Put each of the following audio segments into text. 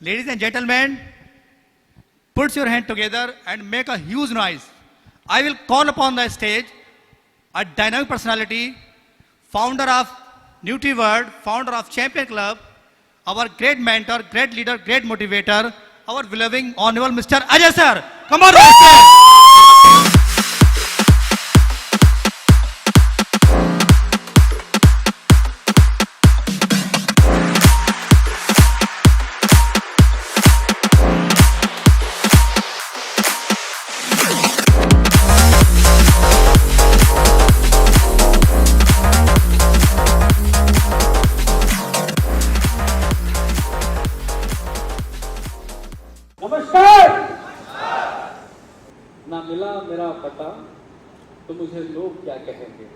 Ladies and gentlemen, put your hand together and make a huge noise. I will call upon the stage a dynamic personality, founder of NutriWorld, founder of Champion Club, our great mentor, great leader, great motivator, our beloved honorable Mr. Ajay sir. Come on, Mr. नमस्कार। ना मिला मेरा पता तो मुझे लोग क्या कहेंगे,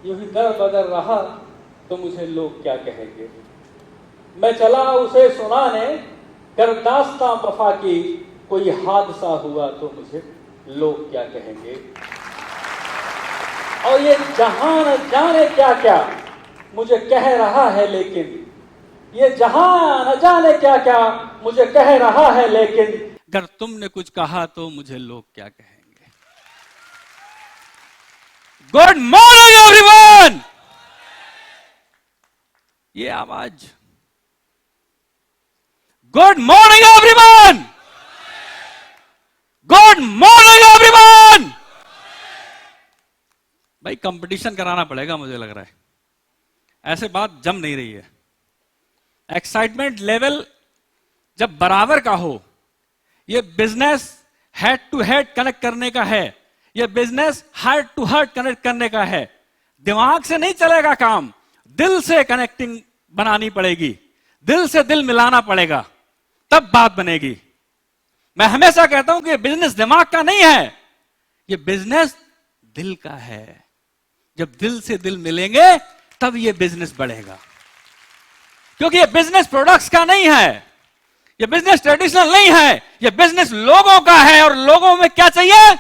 यूं ही दर बदर रहा तो मुझे लोग क्या कहेंगे। मैं चला उसे सुनाने कर दास्तां वफा की, कोई हादसा हुआ तो मुझे लोग क्या कहेंगे। और ये जहान जाने क्या क्या मुझे कह रहा है, लेकिन ये जहां न जाने क्या क्या मुझे कह रहा है, लेकिन अगर तुमने कुछ कहा तो मुझे लोग क्या कहेंगे। Good morning everyone. ये आवाज, good morning everyone, good morning everyone. भाई कंपटीशन कराना पड़ेगा, मुझे लग रहा है ऐसे बात जम नहीं रही है। एक्साइटमेंट लेवल जब बराबर का हो, ये business head to head connect करने का है, ये business heart to heart connect करने का है। दिमाग से नहीं चलेगा काम, दिल से कनेक्टिंग बनानी पड़ेगी, दिल से दिल मिलाना पड़ेगा, तब बात बनेगी। मैं हमेशा कहता हूं कि बिजनेस दिमाग का नहीं है, ये बिजनेस दिल का है। जब दिल से दिल मिलेंगे तब ये बिजनेस बढ़ेगा, क्योंकि ये बिजनेस प्रोडक्ट्स का नहीं है, ये बिजनेस ट्रेडिशनल नहीं है, ये बिजनेस लोगों का है। और लोगों में क्या चाहिए?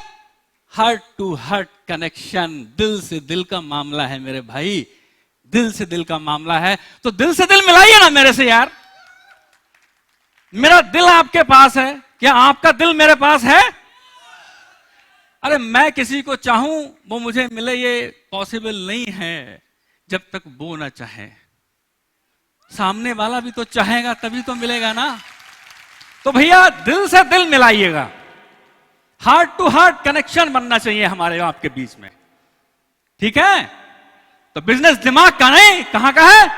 हार्ट टू हार्ट कनेक्शन, दिल से दिल का मामला है मेरे भाई, दिल से दिल का मामला है। तो दिल से दिल मिलाइए ना मेरे से यार। मेरा दिल आपके पास है, क्या आपका दिल मेरे पास है? अरे मैं किसी को चाहूं वो मुझे मिले, ये पॉसिबल नहीं है जब तक वो ना चाहे। सामने वाला भी तो चाहेगा तभी तो मिलेगा ना। तो भैया दिल से दिल मिलाइएगा, हार्ट टू हार्ट कनेक्शन बनना चाहिए हमारे आपके बीच में, ठीक है? तो बिजनेस दिमाग का नहीं, कहां का है?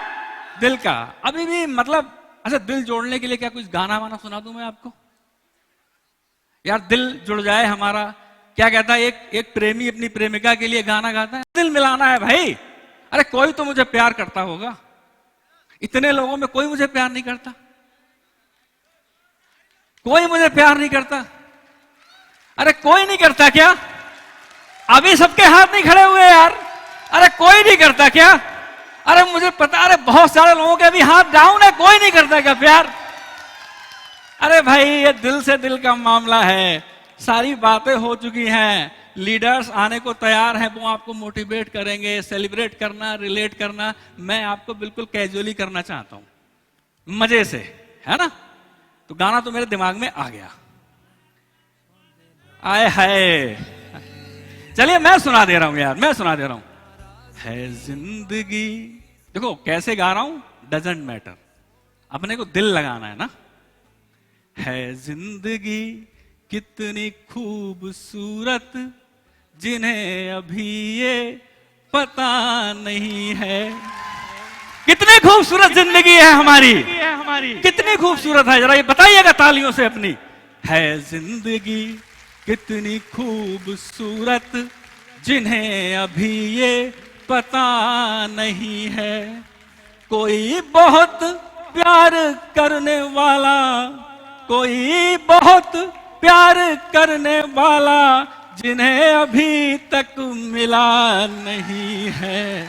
दिल का। अभी भी मतलब अच्छा, दिल जोड़ने के लिए क्या कुछ गाना वाना सुना दूं मैं आपको? यार दिल जुड़ जाए हमारा। क्या कहता है एक प्रेमी अपनी प्रेमिका के लिए गाना गाता है, दिल मिलाना है भाई। अरे कोई तो मुझे प्यार करता होगा, इतने लोगों में कोई मुझे प्यार नहीं करता, कोई मुझे प्यार नहीं करता। अरे कोई नहीं करता क्या? अभी सबके हाथ नहीं खड़े हुए यार। अरे कोई नहीं करता क्या? अरे मुझे पता, अरे बहुत सारे लोगों के अभी हाथ डाउन है, कोई नहीं करता क्या प्यार? अरे भाई ये दिल से दिल का मामला है। सारी बातें हो चुकी हैं, लीडर्स आने को तैयार हैं, वो आपको मोटिवेट करेंगे, सेलिब्रेट करना, रिलेट करना। मैं आपको बिल्कुल कैजुअली करना चाहता हूं, मजे से, है ना? तो गाना तो मेरे दिमाग में आ गया। आए हाय, चलिए मैं सुना दे रहा हूं यार, मैं सुना दे रहा हूं। है जिंदगी, देखो कैसे गा रहा हूं, डजंट मैटर, अपने को दिल लगाना है ना। है जिंदगी कितनी खूबसूरत, जिन्हें अभी ये पता नहीं है। कितनी खूबसूरत जिंदगी है हमारी, कितनी खूबसूरत है, जरा ये बताइएगा तालियों से अपनी। है जिंदगी कितनी खूबसूरत, जिन्हें अभी ये पता नहीं है। कोई बहुत प्यार करने वाला, कोई बहुत प्यार करने वाला, जिन्हें अभी तक मिला नहीं है।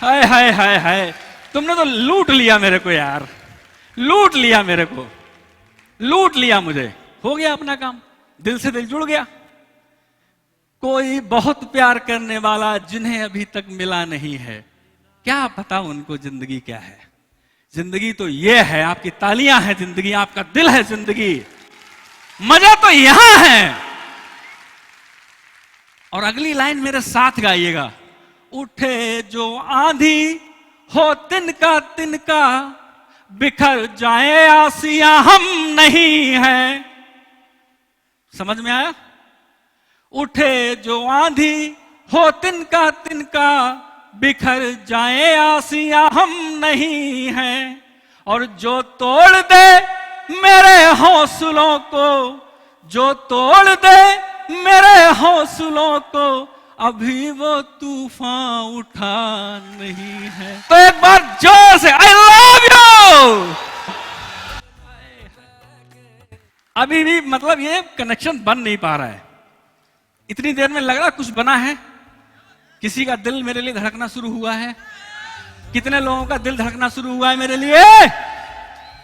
हाय हाय हाय हाय, तुमने तो लूट लिया मेरे को यार, लूट लिया मेरे को, लूट लिया मुझे। हो गया अपना काम, दिल से दिल जुड़ गया। कोई बहुत प्यार करने वाला, जिन्हें अभी तक मिला नहीं है। क्या पता उनको जिंदगी क्या है। जिंदगी तो ये है, आपकी तालियां हैं जिंदगी, आपका दिल है जिंदगी, मजा तो यहां है। और अगली लाइन मेरे साथ गाइएगा। उठे जो आंधी हो तिनका तिनका, बिखर जाए आसियां हम नहीं हैं। समझ में आया? उठे जो आंधी हो तिनका तिनका, बिखर जाए आसियां हम नहीं हैं। और जो तोड़ दे मेरे हौसलों को, जो तोड़ दे मेरे हौसलों को, अभी वो तूफान उठा नहीं है। तो एक बार जोर से आई लव यू। अभी भी मतलब ये कनेक्शन बन नहीं पा रहा है। इतनी देर में लग रहा कुछ बना है। किसी का दिल मेरे लिए धड़कना शुरू हुआ है। कितने लोगों का दिल धड़कना शुरू हुआ है मेरे लिए?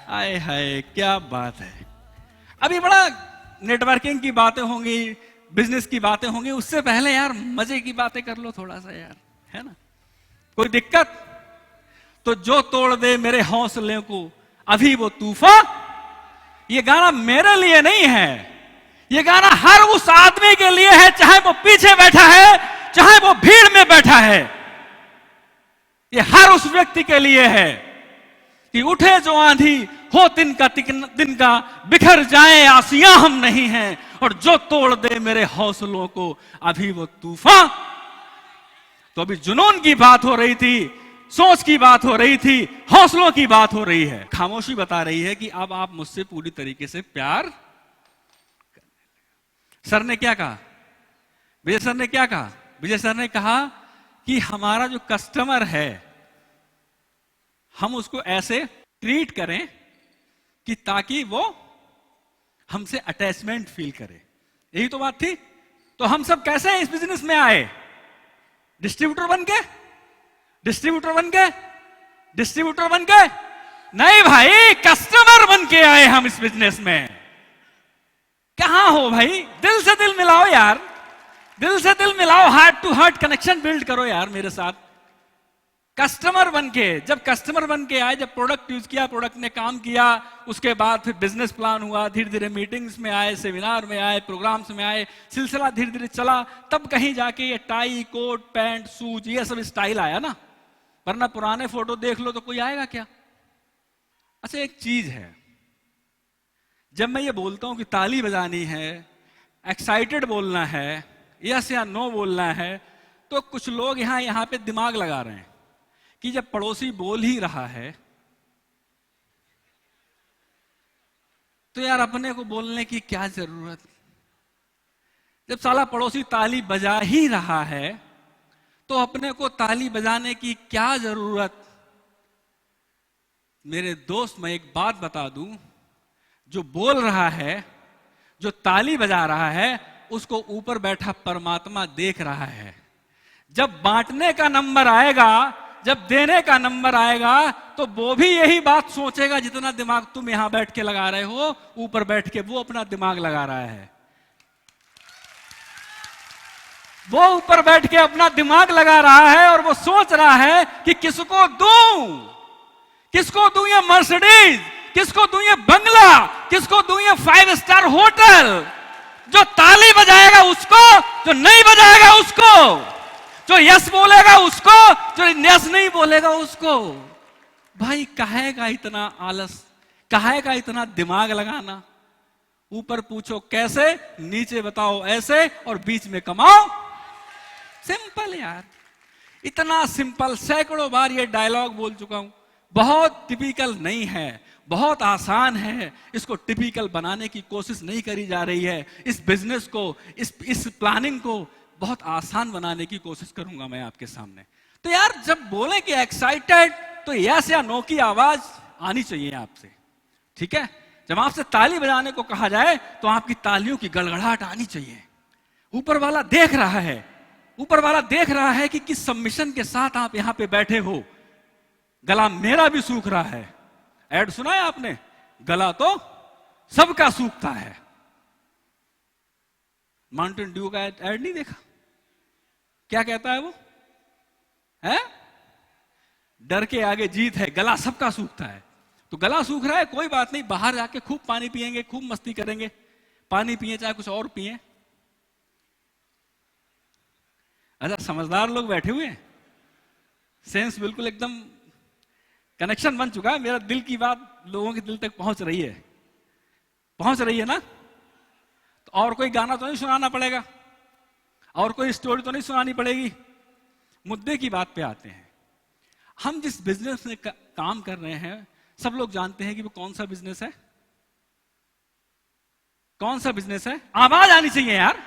आए हाय क्या बात है। अभी बड़ा नेटवर्किंग की बातें होंगी, बिजनेस की बातें होंगी, उससे पहले यार मजे की बातें कर लो थोड़ा सा यार, है ना? कोई दिक्कत? तो जो तोड़ दे मेरे हौसले को, अभी वो तूफान। ये गाना मेरे लिए नहीं है, ये गाना हर उस आदमी के लिए है, चाहे वो पीछे बैठा है, चाहे वो भीड़ में बैठा है। ये हर उस व्यक्ति के लिए है कि उठे जो आंधी हो तिनका तिनका, बिखर जाए आसियां हम नहीं हैं। और जो तोड़ दे मेरे हौसलों को, अभी वो तूफान। तो अभी जुनून की बात हो रही थी, सोच की बात हो रही थी, हौसलों की बात हो रही है। खामोशी बता रही है कि अब आप मुझसे पूरी तरीके से प्यार। सर ने क्या कहा? विजय सर ने क्या कहा? विजय सर ने कहा कि हमारा जो कस्टमर है, हम उसको ऐसे ट्रीट करें कि ताकि वो हमसे अटैचमेंट फील करे। यही तो बात थी। तो हम सब कैसे हैं इस बिजनेस में आए? डिस्ट्रीब्यूटर बन के? डिस्ट्रीब्यूटर बन के? डिस्ट्रीब्यूटर बन के? नहीं भाई, कस्टमर बन के आए हम इस बिजनेस में। कहां हो भाई? दिल से दिल मिलाओ यार, दिल से दिल मिलाओ, heart to heart connection build करो यार मेरे साथ। कस्टमर बन के, जब कस्टमर बन के आए, जब प्रोडक्ट यूज किया, प्रोडक्ट ने काम किया, उसके बाद फिर बिजनेस प्लान हुआ, धीरे धीरे मीटिंग्स में आए, सेमिनार में आए, प्रोग्राम्स में आए, सिलसिला धीरे धीरे चला, तब कहीं जाके ये टाई कोट पैंट सूज ये सब स्टाइल आया ना। वरना पुराने फोटो देख लो तो कोई आएगा क्या? अच्छा एक चीज है, जब मैं ये बोलता हूं कि ताली बजानी है, एक्साइटेड बोलना है, यस या नो बोलना है, तो कुछ लोग यहां पे दिमाग लगा रहे हैं कि जब पड़ोसी बोल ही रहा है तो यार अपने को बोलने की क्या जरूरत? जब साला पड़ोसी ताली बजा ही रहा है तो अपने को ताली बजाने की क्या जरूरत? मेरे दोस्त, मैं एक बात बता दूं, जो बोल रहा है, जो ताली बजा रहा है, उसको ऊपर बैठा परमात्मा देख रहा है। जब बांटने का नंबर आएगा, जब देने का नंबर आएगा, तो वो भी यही बात सोचेगा जितना दिमाग तुम यहां बैठ के लगा रहे हो, ऊपर बैठ के वो अपना दिमाग लगा रहा है। वो ऊपर बैठ के अपना दिमाग लगा रहा है और वो सोच रहा है कि किसको दूं, किसको दूं ये मर्सिडीज, किसको दूं ये बंगला, किसको दूं ये 5 स्टार होटल। जो ताली बजाएगा उसको, जो नहीं बजाएगा उसको, जो यस बोलेगा उसको, जो यस नहीं बोलेगा उसको। भाई काहे का इतना आलस, काहे का इतना दिमाग लगाना? ऊपर पूछो कैसे, नीचे बताओ ऐसे, और बीच में कमाओ। सिंपल यार, इतना सिंपल। सैकड़ों बार ये डायलॉग बोल चुका हूं। बहुत टिपिकल नहीं है, बहुत आसान है। इसको टिपिकल बनाने की कोशिश नहीं करी जा रही है। इस बिजनेस को, इस प्लानिंग को बहुत आसान बनाने की कोशिश करूंगा मैं आपके सामने। तो यार जब बोले कि एक्साइटेड, तो यस या नो की आवाज आनी चाहिए आपसे, ठीक है? जब आपसे ताली बजाने को कहा जाए तो आपकी तालियों की गड़गड़ाहट आनी चाहिए। ऊपर वाला देख रहा है, ऊपर वाला देख रहा है कि किस सबमिशन के साथ आप यहां पे बैठे हो। गला मेरा भी सूख रहा है। ऐड सुना है आपने? गला तो सबका सूखता है। माउंटेन ड्यू का ऐड नहीं देखा? क्या कहता है वो? है डर के आगे जीत है, गला सबका सूखता है। तो गला सूख रहा है, कोई बात नहीं, बाहर जाके खूब पानी पिएंगे, खूब मस्ती करेंगे, पानी पिए चाहे कुछ और पिए। अच्छा, समझदार लोग बैठे हुए हैं, सेंस बिल्कुल एकदम कनेक्शन बन चुका है, मेरा दिल की बात लोगों के दिल तक पहुंच रही है ना। तो और कोई गाना तो नहीं सुनाना पड़ेगा, और कोई स्टोरी तो नहीं सुनानी पड़ेगी। मुद्दे की बात पे आते हैं। हम जिस बिजनेस में काम कर रहे हैं, सब लोग जानते हैं कि वो कौन सा बिजनेस है। कौन सा बिजनेस है? आवाज आनी चाहिए यार।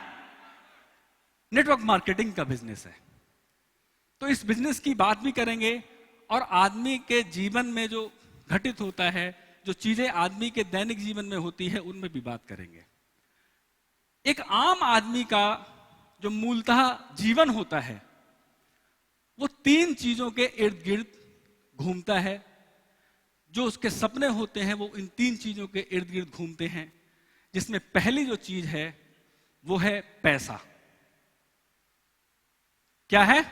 नेटवर्क मार्केटिंग का बिजनेस है। तो इस बिजनेस की बात भी करेंगे, और आदमी के जीवन में जो घटित होता है, जो चीजें आदमी के दैनिक जीवन में होती है, उनमें भी बात करेंगे। एक आम आदमी का जो मूलतः जीवन होता है, वो 3 चीजों के इर्द गिर्द घूमता है। जो उसके सपने होते हैं, वो इन 3 चीजों के इर्द गिर्द घूमते हैं, जिसमें पहली जो चीज है वो है पैसा। क्या है?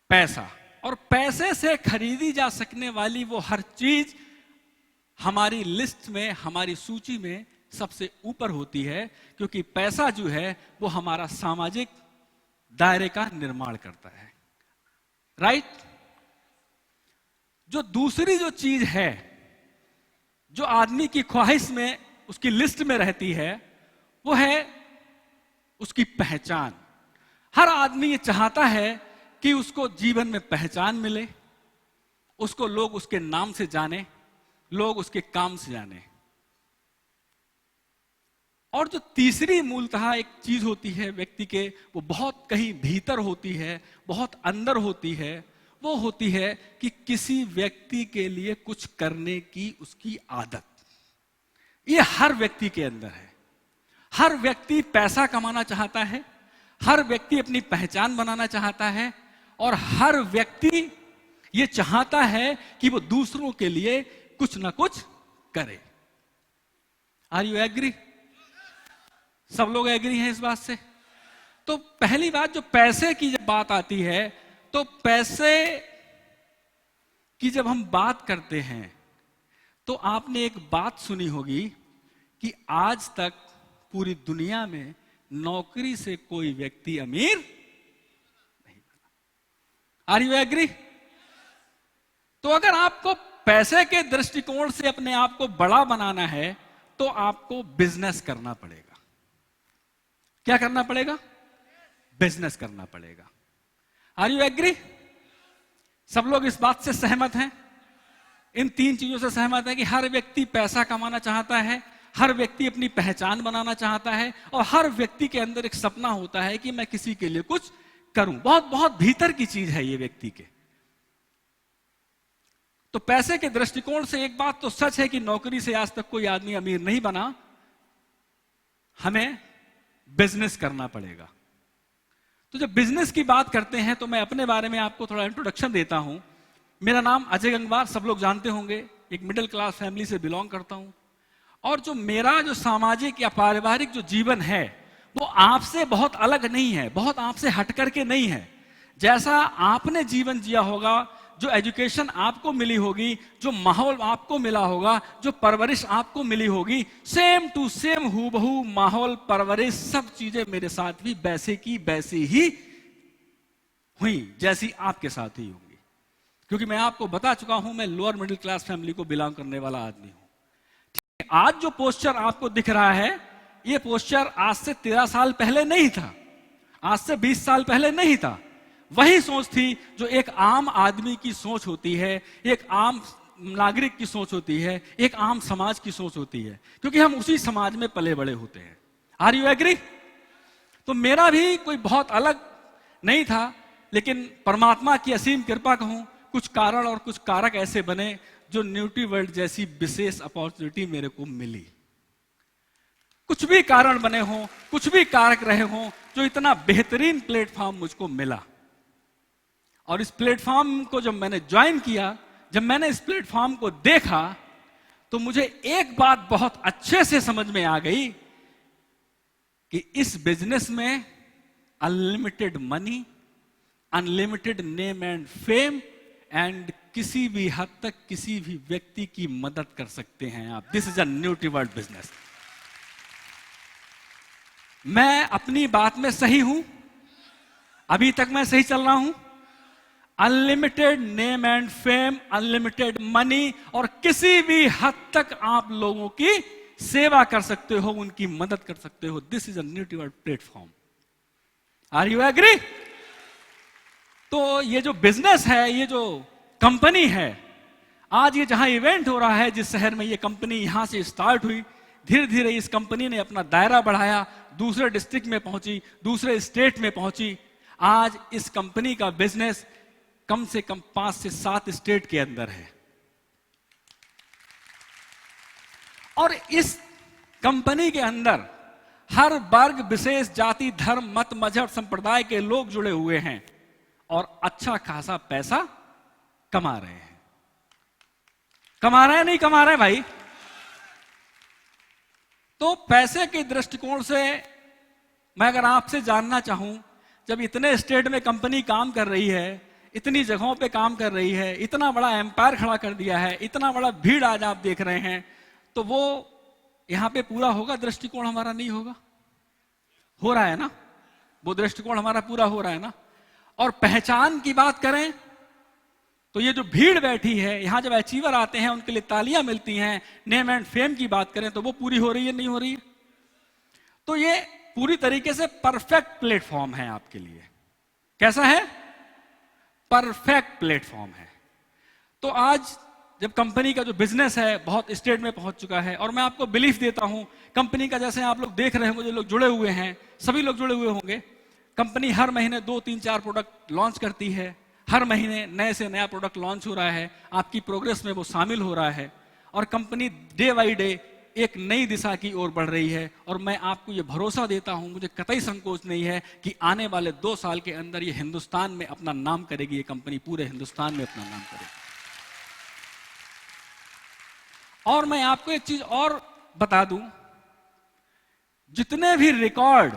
पैसा। और पैसे से खरीदी जा सकने वाली वो हर चीज हमारी लिस्ट में, हमारी सूची में सबसे ऊपर होती है, क्योंकि पैसा जो है वो हमारा सामाजिक दायरे का निर्माण करता है। राइट? जो दूसरी जो चीज है, जो आदमी की ख्वाहिश में, उसकी लिस्ट में रहती है, वो है उसकी पहचान। हर आदमी ये चाहता है कि उसको जीवन में पहचान मिले, उसको लोग उसके नाम से जाने, लोग उसके काम से जाने। और जो तीसरी मूलतः एक चीज होती है व्यक्ति के, वो बहुत कहीं भीतर होती है, बहुत अंदर होती है। वो होती है कि किसी व्यक्ति के लिए कुछ करने की उसकी आदत। ये हर व्यक्ति के अंदर है। हर व्यक्ति पैसा कमाना चाहता है, हर व्यक्ति अपनी पहचान बनाना चाहता है, और हर व्यक्ति ये चाहता है कि वो दूसरों के लिए कुछ ना कुछ करे। Are you agree? सब लोग एग्री हैं इस बात से? तो पहली बात, जो पैसे की जब बात आती है, तो पैसे की जब हम बात करते हैं, तो आपने एक बात सुनी होगी कि आज तक पूरी दुनिया में नौकरी से कोई व्यक्ति अमीर नहीं बना। Are you agree? तो अगर आपको पैसे के दृष्टिकोण से अपने आप को बड़ा बनाना है, तो आपको बिजनेस करना पड़ेगा। क्या करना पड़ेगा? बिजनेस करना पड़ेगा। Are you agree? सब लोग इस बात से सहमत हैं? इन 3 चीजों से सहमत है कि हर व्यक्ति पैसा कमाना चाहता है, हर व्यक्ति अपनी पहचान बनाना चाहता है, और हर व्यक्ति के अंदर एक सपना होता है कि मैं किसी के लिए कुछ करूं। बहुत बहुत भीतर की चीज है ये व्यक्ति के। तो पैसे के दृष्टिकोण से एक बात तो सच है कि नौकरी से आज तक कोई आदमी अमीर नहीं बना। हमें बिजनेस करना पड़ेगा। तो जब बिजनेस की बात करते हैं, तो मैं अपने बारे में आपको थोड़ा इंट्रोडक्शन देता हूं। मेरा नाम अजय गंगवार, सब लोग जानते होंगे। एक मिडिल क्लास फैमिली से बिलोंग करता हूं, और जो मेरा जो सामाजिक या पारिवारिक जो जीवन है, वो आपसे बहुत अलग नहीं है, बहुत आपसे हट करके नहीं है। जैसा आपने जीवन जिया होगा, जो एजुकेशन आपको मिली होगी, जो माहौल आपको मिला होगा, जो परवरिश आपको मिली होगी, सेम टू सेम हूबहू माहौल, परवरिश, सब चीजें मेरे साथ भी वैसे की वैसी ही हुई जैसी आपके साथ ही होंगी। क्योंकि मैं आपको बता चुका हूं, मैं लोअर मिडिल क्लास फैमिली को बिलोंग करने वाला आदमी हूं। आज जो पोस्चर आपको दिख रहा है, यह पोस्चर आज से 13 साल पहले नहीं था, आज से 20 साल पहले नहीं था। वही सोच थी जो एक आम आदमी की सोच होती है, एक आम नागरिक की सोच होती है, एक आम समाज की सोच होती है, क्योंकि हम उसी समाज में पले बड़े होते हैं। Are you agree? तो मेरा भी कोई बहुत अलग नहीं था, लेकिन परमात्मा की असीम कृपा कहूं, कुछ कारण और कुछ कारक ऐसे बने जो न्यूट्री वर्ल्ड जैसी विशेष अपॉर्चुनिटी मेरे को मिली। कुछ भी कारण बने हों, कुछ भी कारक रहे हों, जो इतना बेहतरीन प्लेटफॉर्म मुझको मिला। और इस प्लेटफॉर्म को जब मैंने ज्वाइन किया, जब मैंने इस प्लेटफॉर्म को देखा, तो मुझे एक बात बहुत अच्छे से समझ में आ गई कि इस बिजनेस में unlimited money, unlimited name and fame and किसी भी हद तक किसी भी व्यक्ति की मदद कर सकते हैं आप। This is a Nutriworld business. मैं अपनी बात में सही हूं, अभी तक मैं सही चल रहा हूं। Unlimited name and fame, unlimited money, और किसी भी हद तक आप लोगों की सेवा कर सकते हो, उनकी मदद कर सकते हो। This is a Nutriworld platform. Are you agree? तो ये जो बिजनेस है, ये जो कंपनी है, आज ये जहां इवेंट हो रहा है, जिस शहर में ये कंपनी यहां से स्टार्ट हुई, धीरे धीरे इस कंपनी ने अपना दायरा बढ़ाया, दूसरे डिस्ट्रिक्ट में पहुंची, दूसरे स्टेट में पहुंची। आज इस कंपनी का बिजनेस कम से कम 5 से 7 स्टेट के अंदर है। और इस कंपनी के अंदर हर वर्ग, विशेष जाति, धर्म, मत, मजहब, संप्रदाय के लोग जुड़े हुए हैं और अच्छा खासा पैसा कमा रहे हैं। कमा रहे हैं, नहीं कमा रहे भाई? तो पैसे के दृष्टिकोण से मैं अगर आपसे जानना चाहूं, जब इतने स्टेट में कंपनी काम कर रही है, इतनी जगहों पे काम कर रही है, इतना बड़ा एम्पायर खड़ा कर दिया है, इतना बड़ा भीड़ आज आप देख रहे हैं, तो वो यहां पे पूरा होगा? दृष्टिकोण हमारा नहीं होगा? हो रहा है ना? वो दृष्टिकोण हमारा पूरा हो रहा है ना? और पहचान की बात करें तो ये जो भीड़ बैठी है, यहां जब अचीवर आते हैं उनके लिए तालियां मिलती हैं, नेम एंड फेम की बात करें तो वो पूरी हो रही है, नहीं हो रही है? तो ये पूरी तरीके से परफेक्ट प्लेटफॉर्म है आपके लिए। कैसा है? परफेक्ट प्लेटफॉर्म है। तो आज जब कंपनी का जो बिजनेस है बहुत स्टेट में पहुंच चुका है, और मैं आपको बिलीफ देता हूं कंपनी का, जैसे आप लोग देख रहे होंगे, जो लोग जुड़े हुए हैं, सभी लोग जुड़े हुए होंगे, कंपनी हर महीने 2, 3, 4 प्रोडक्ट लॉन्च करती है। हर महीने नए से नया प्रोडक्ट लॉन्च हो रहा है, आपकी प्रोग्रेस में वो शामिल हो रहा है, और कंपनी डे बाई डे एक नई दिशा की ओर बढ़ रही है। और मैं आपको ये भरोसा देता हूं, मुझे कतई संकोच नहीं है कि आने वाले 2 साल के अंदर ये हिंदुस्तान में अपना नाम करेगी, ये कंपनी पूरे हिंदुस्तान में अपना नाम करेगी। और मैं आपको एक चीज और बता दूं, जितने भी रिकॉर्ड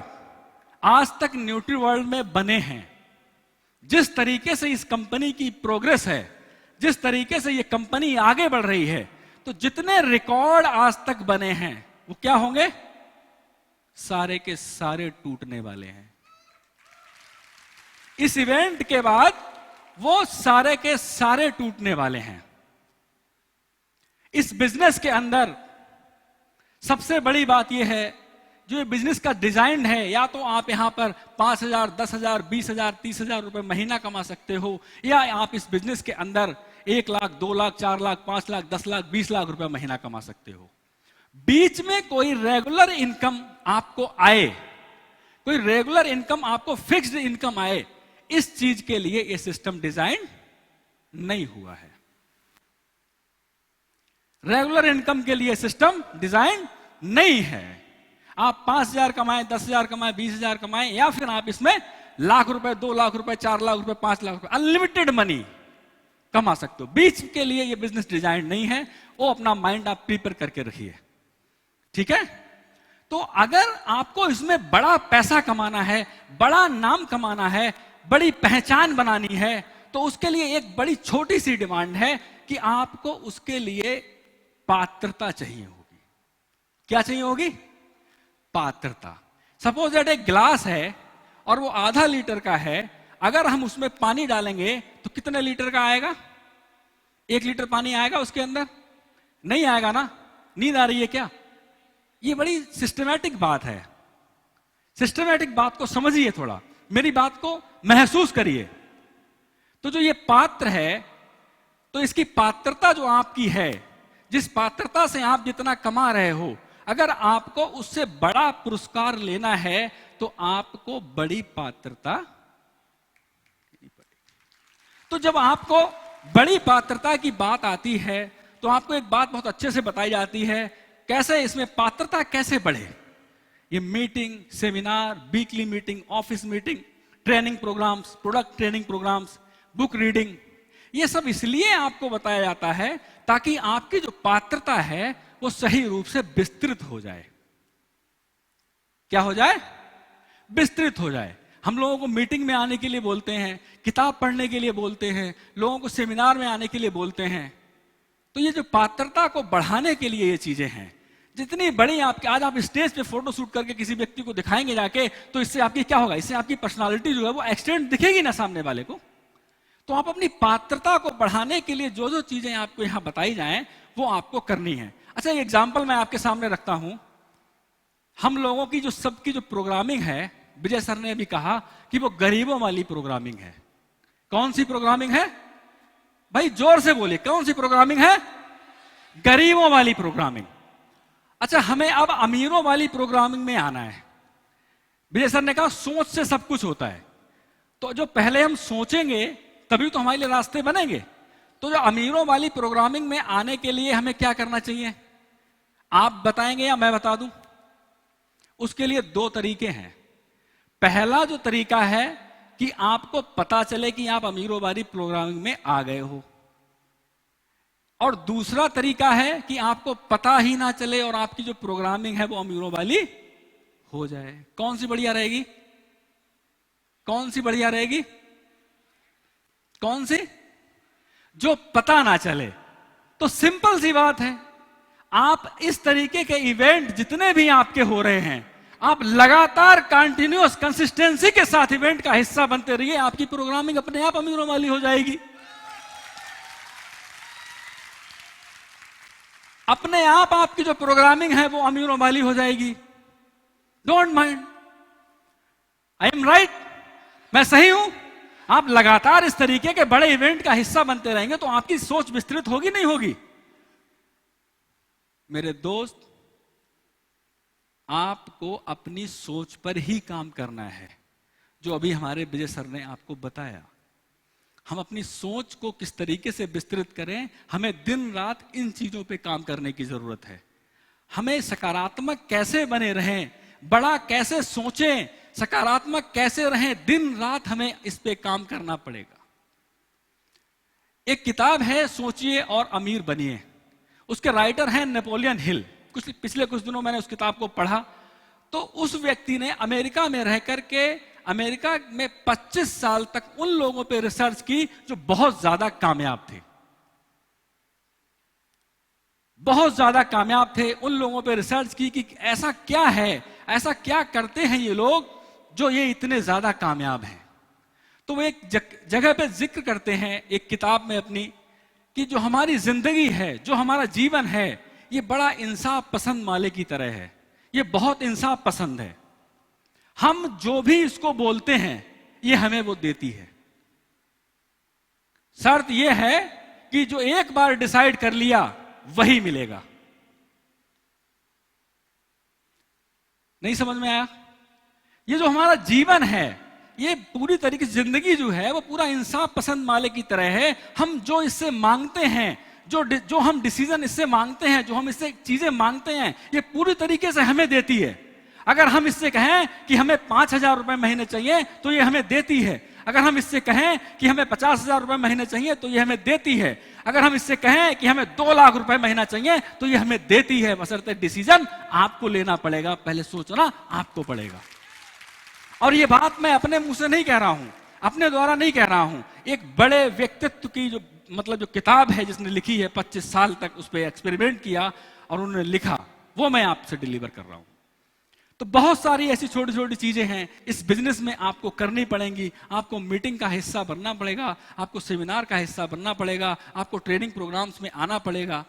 आज तक न्यूट्रीवर्ल्ड में बने हैं, जिस तरीके से इस कंपनी की प्रोग्रेस है, जिस तरीके से ये कंपनी आगे बढ़ रही है, तो जितने रिकॉर्ड आज तक बने हैं वो क्या होंगे? सारे के सारे टूटने वाले हैं। इस इवेंट के बाद वो सारे के सारे टूटने वाले हैं। इस बिजनेस के अंदर सबसे बड़ी बात यह है, जो ये बिजनेस का डिजाइन है, या तो आप यहां पर 5,000, 10,000, 20,000, 30,000 रुपए महीना कमा सकते हो, या आप इस बिजनेस के अंदर 1 लाख, 2 लाख, 4 लाख, 5 लाख, 10 लाख, 20 लाख रुपए महीना कमा सकते हो। बीच में कोई रेगुलर इनकम आपको आए, कोई रेगुलर इनकम आपको फिक्स्ड इनकम आए, इस चीज के लिए यह सिस्टम डिजाइन नहीं हुआ है। रेगुलर इनकम के लिए सिस्टम डिजाइन नहीं है। आप 5,000 कमाएं, 10,000 कमाएं, 20,000 कमाएं, या फिर आप इसमें लाख रुपए, 2 लाख रुपए, 4 लाख रुपए, 5 लाख रुपए अनलिमिटेड मनी कमा सकते हो। बीच के लिए ये बिजनेस डिजाइन नहीं है। वो अपना माइंड आप प्रिपेयर करके रखिए, ठीक है? तो अगर आपको इसमें बड़ा पैसा कमाना है, बड़ा नाम कमाना है, बड़ी पहचान बनानी है, तो उसके लिए एक बड़ी छोटी सी डिमांड है कि आपको उसके लिए पात्रता चाहिए होगी। क्या चाहिए होगी? पात्रता। सपोज दैट एक गिलास है और वो आधा लीटर का है, अगर हम उसमें पानी डालेंगे तो कितने लीटर का आएगा? 1 लीटर पानी आएगा उसके अंदर? नहीं आएगा ना? नींद आ रही है क्या? ये बड़ी सिस्टमैटिक बात है। सिस्टमैटिक बात को समझिए, थोड़ा मेरी बात को महसूस करिए। तो जो ये पात्र है, तो इसकी पात्रता जो आपकी है, जिस पात्रता से आप जितना कमा रहे हो, अगर आपको उससे बड़ा पुरस्कार लेना है तो आपको बड़ी पात्रता लेनी पड़ेगी। तो जब आपको बड़ी पात्रता की बात आती है तो आपको एक बात बहुत अच्छे से बताई जाती है, कैसे इसमें पात्रता कैसे बढ़े। ये meeting, seminar, weekly meeting, office meeting, training programmes, product training programmes, book reading, ये सब इसलिए आपको बताया जाता है ताकि आपकी जो पात्रता है वो सही रूप से विस्तृत हो जाए। क्या हो जाए? विस्तृत हो जाए। हम लोगों को मीटिंग में आने के लिए बोलते हैं, किताब पढ़ने के लिए बोलते हैं, लोगों को सेमिनार में आने के लिए बोलते हैं। तो ये जो पात्रता को बढ़ाने के लिए ये चीजें हैं, जितनी बड़ी आपके, आज आप स्टेज पे फोटो शूट करके किसी व्यक्ति को दिखाएंगे जाके, तो इससे आपकी क्या होगा, इससे आपकी पर्सनालिटी जो है वो एक्सटेंड दिखेगी ना सामने वाले को। तो आप अपनी पात्रता को बढ़ाने के लिए जो जो चीजें आपको यहां बताई जाएं वो आपको करनी है। अच्छा, एक एग्जाम्पल मैं आपके सामने रखता हूं। हम लोगों की जो सबकी जो प्रोग्रामिंग है, विजय सर ने अभी कहा कि वो गरीबों वाली प्रोग्रामिंग है। कौन सी प्रोग्रामिंग है भाई, जोर से बोलिए, कौन सी प्रोग्रामिंग है? गरीबों वाली प्रोग्रामिंग। अच्छा, हमें अब अमीरों वाली प्रोग्रामिंग में आना है। विजय सर ने कहा सोच से सब कुछ होता है, तो जो पहले हम सोचेंगे तभी तो हमारे लिए रास्ते बनेंगे। तो जो अमीरों वाली प्रोग्रामिंग में आने के लिए हमें क्या करना चाहिए, आप बताएंगे या मैं बता दूं? उसके लिए दो तरीके हैं। पहला जो तरीका है कि आपको पता चले कि आप अमीरों वाली प्रोग्रामिंग में आ गए हो, और दूसरा तरीका है कि आपको पता ही ना चले और आपकी जो प्रोग्रामिंग है वो अमीरों वाली हो जाए। कौन सी बढ़िया रहेगी? कौन सी बढ़िया रहेगी? कौन सी? जो पता ना चले। तो सिंपल सी बात है, आप इस तरीके के इवेंट जितने भी आपके हो रहे हैं, आप लगातार कंटिन्यूअस कंसिस्टेंसी के साथ इवेंट का हिस्सा बनते रहिए, आपकी प्रोग्रामिंग अपने आप अमीरों वाली हो जाएगी। अपने आप आपकी जो प्रोग्रामिंग है वो अमीरों वाली हो जाएगी। Don't mind, I am right, मैं सही हूं? आप लगातार इस तरीके के बड़े इवेंट का हिस्सा बनते रहेंगे तो आपकी सोच विस्तृत होगी नहीं होगी? मेरे दोस्त, आपको अपनी सोच पर ही काम करना है, जो अभी हमारे विजय सर ने आपको बताया। हम अपनी सोच को किस तरीके से विस्तृत करें, हमें दिन रात इन चीजों पे काम करने की जरूरत है। हमें सकारात्मक कैसे बने रहें, बड़ा कैसे सोचें, सकारात्मक कैसे रहें, दिन रात हमें इस पे काम करना पड़ेगा। एक किताब है सोचिए और अमीर बनिए, उसके राइटर हैं नेपोलियन हिल। पिछले कुछ दिनों मैंने उस किताब को पढ़ा, तो उस व्यक्ति ने अमेरिका में रह करके अमेरिका में 25 साल तक उन लोगों पे रिसर्च की जो बहुत ज्यादा कामयाब थे। बहुत ज्यादा कामयाब थे, उन लोगों पे रिसर्च की कि ऐसा क्या है, ऐसा क्या करते हैं ये लोग जो ये इतने ज्यादा कामयाब हैं। तो वो एक जगह पे जिक्र करते हैं एक किताब में अपनी, कि जो हमारी जिंदगी है, जो हमारा जीवन है, ये बड़ा इंसाफ पसंद माले की तरह है। ये बहुत इंसाफ पसंद है। हम जो भी इसको बोलते हैं ये हमें वो देती है। शर्त ये है कि जो एक बार डिसाइड कर लिया वही मिलेगा। नहीं समझ में आया? ये जो हमारा जीवन है, ये पूरी तरीके से जिंदगी जो है वो पूरा इंसाफ पसंद माले की तरह है। हम जो इससे मांगते हैं, जो हम डिसीजन इससे मांगते हैं, जो हम इससे चीजें मांगते हैं, ये पूरी तरीके से हमें देती है। अगर हम इससे कहें कि हमें 5,000 रुपए महीने चाहिए तो ये हमें देती है। अगर हम इससे कहें कि हमें 50,000 रुपए महीने चाहिए तो ये हमें देती है। अगर हम इससे कहें कि हमें 2 लाख रुपए महीना चाहिए तो ये हमें देती है। बशर्ते डिसीजन आपको लेना पड़ेगा, पहले सोचना आपको पड़ेगा। और ये बात मैं अपने मुंह से नहीं कह रहा हूं, अपने द्वारा नहीं कह रहा हूं, एक बड़े व्यक्तित्व की जो किताब है जिसने लिखी है, 25 साल तक उस पर एक्सपेरिमेंट किया और उन्होंने लिखा, वो मैं आपसे डिलीवर कर रहा हूं। तो बहुत सारी ऐसी छोटी छोटी चीजें हैं इस बिजनेस में आपको करनी पड़ेंगी। आपको मीटिंग का हिस्सा बनना पड़ेगा, आपको सेमिनार का हिस्सा बनना पड़ेगा, आपको ट्रेनिंग प्रोग्राम्स में आना पड़ेगा।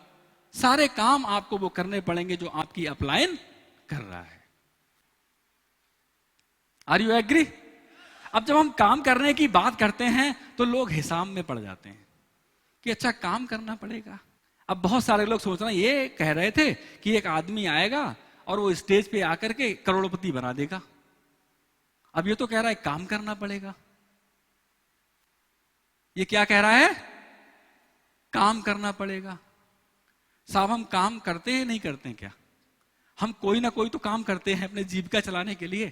सारे काम आपको वो करने पड़ेंगे जो आपकी अपलाइन कर रहा है। Are you agree? अब जब हम काम करने की बात करते हैं तो लोग हिसाब में पड़ जाते हैं कि अच्छा काम करना पड़ेगा। अब बहुत सारे लोग सोच रहे हैं, ये कह रहे थे कि एक आदमी आएगा और वो स्टेज पे आकर के करोड़पति बना देगा। अब ये तो कह रहा है काम करना पड़ेगा। ये क्या कह रहा है? काम करना पड़ेगा। साहब, हम काम करते हैं नहीं करते हैं क्या? हम कोई ना कोई तो काम करते हैं अपने जीविका चलाने के लिए।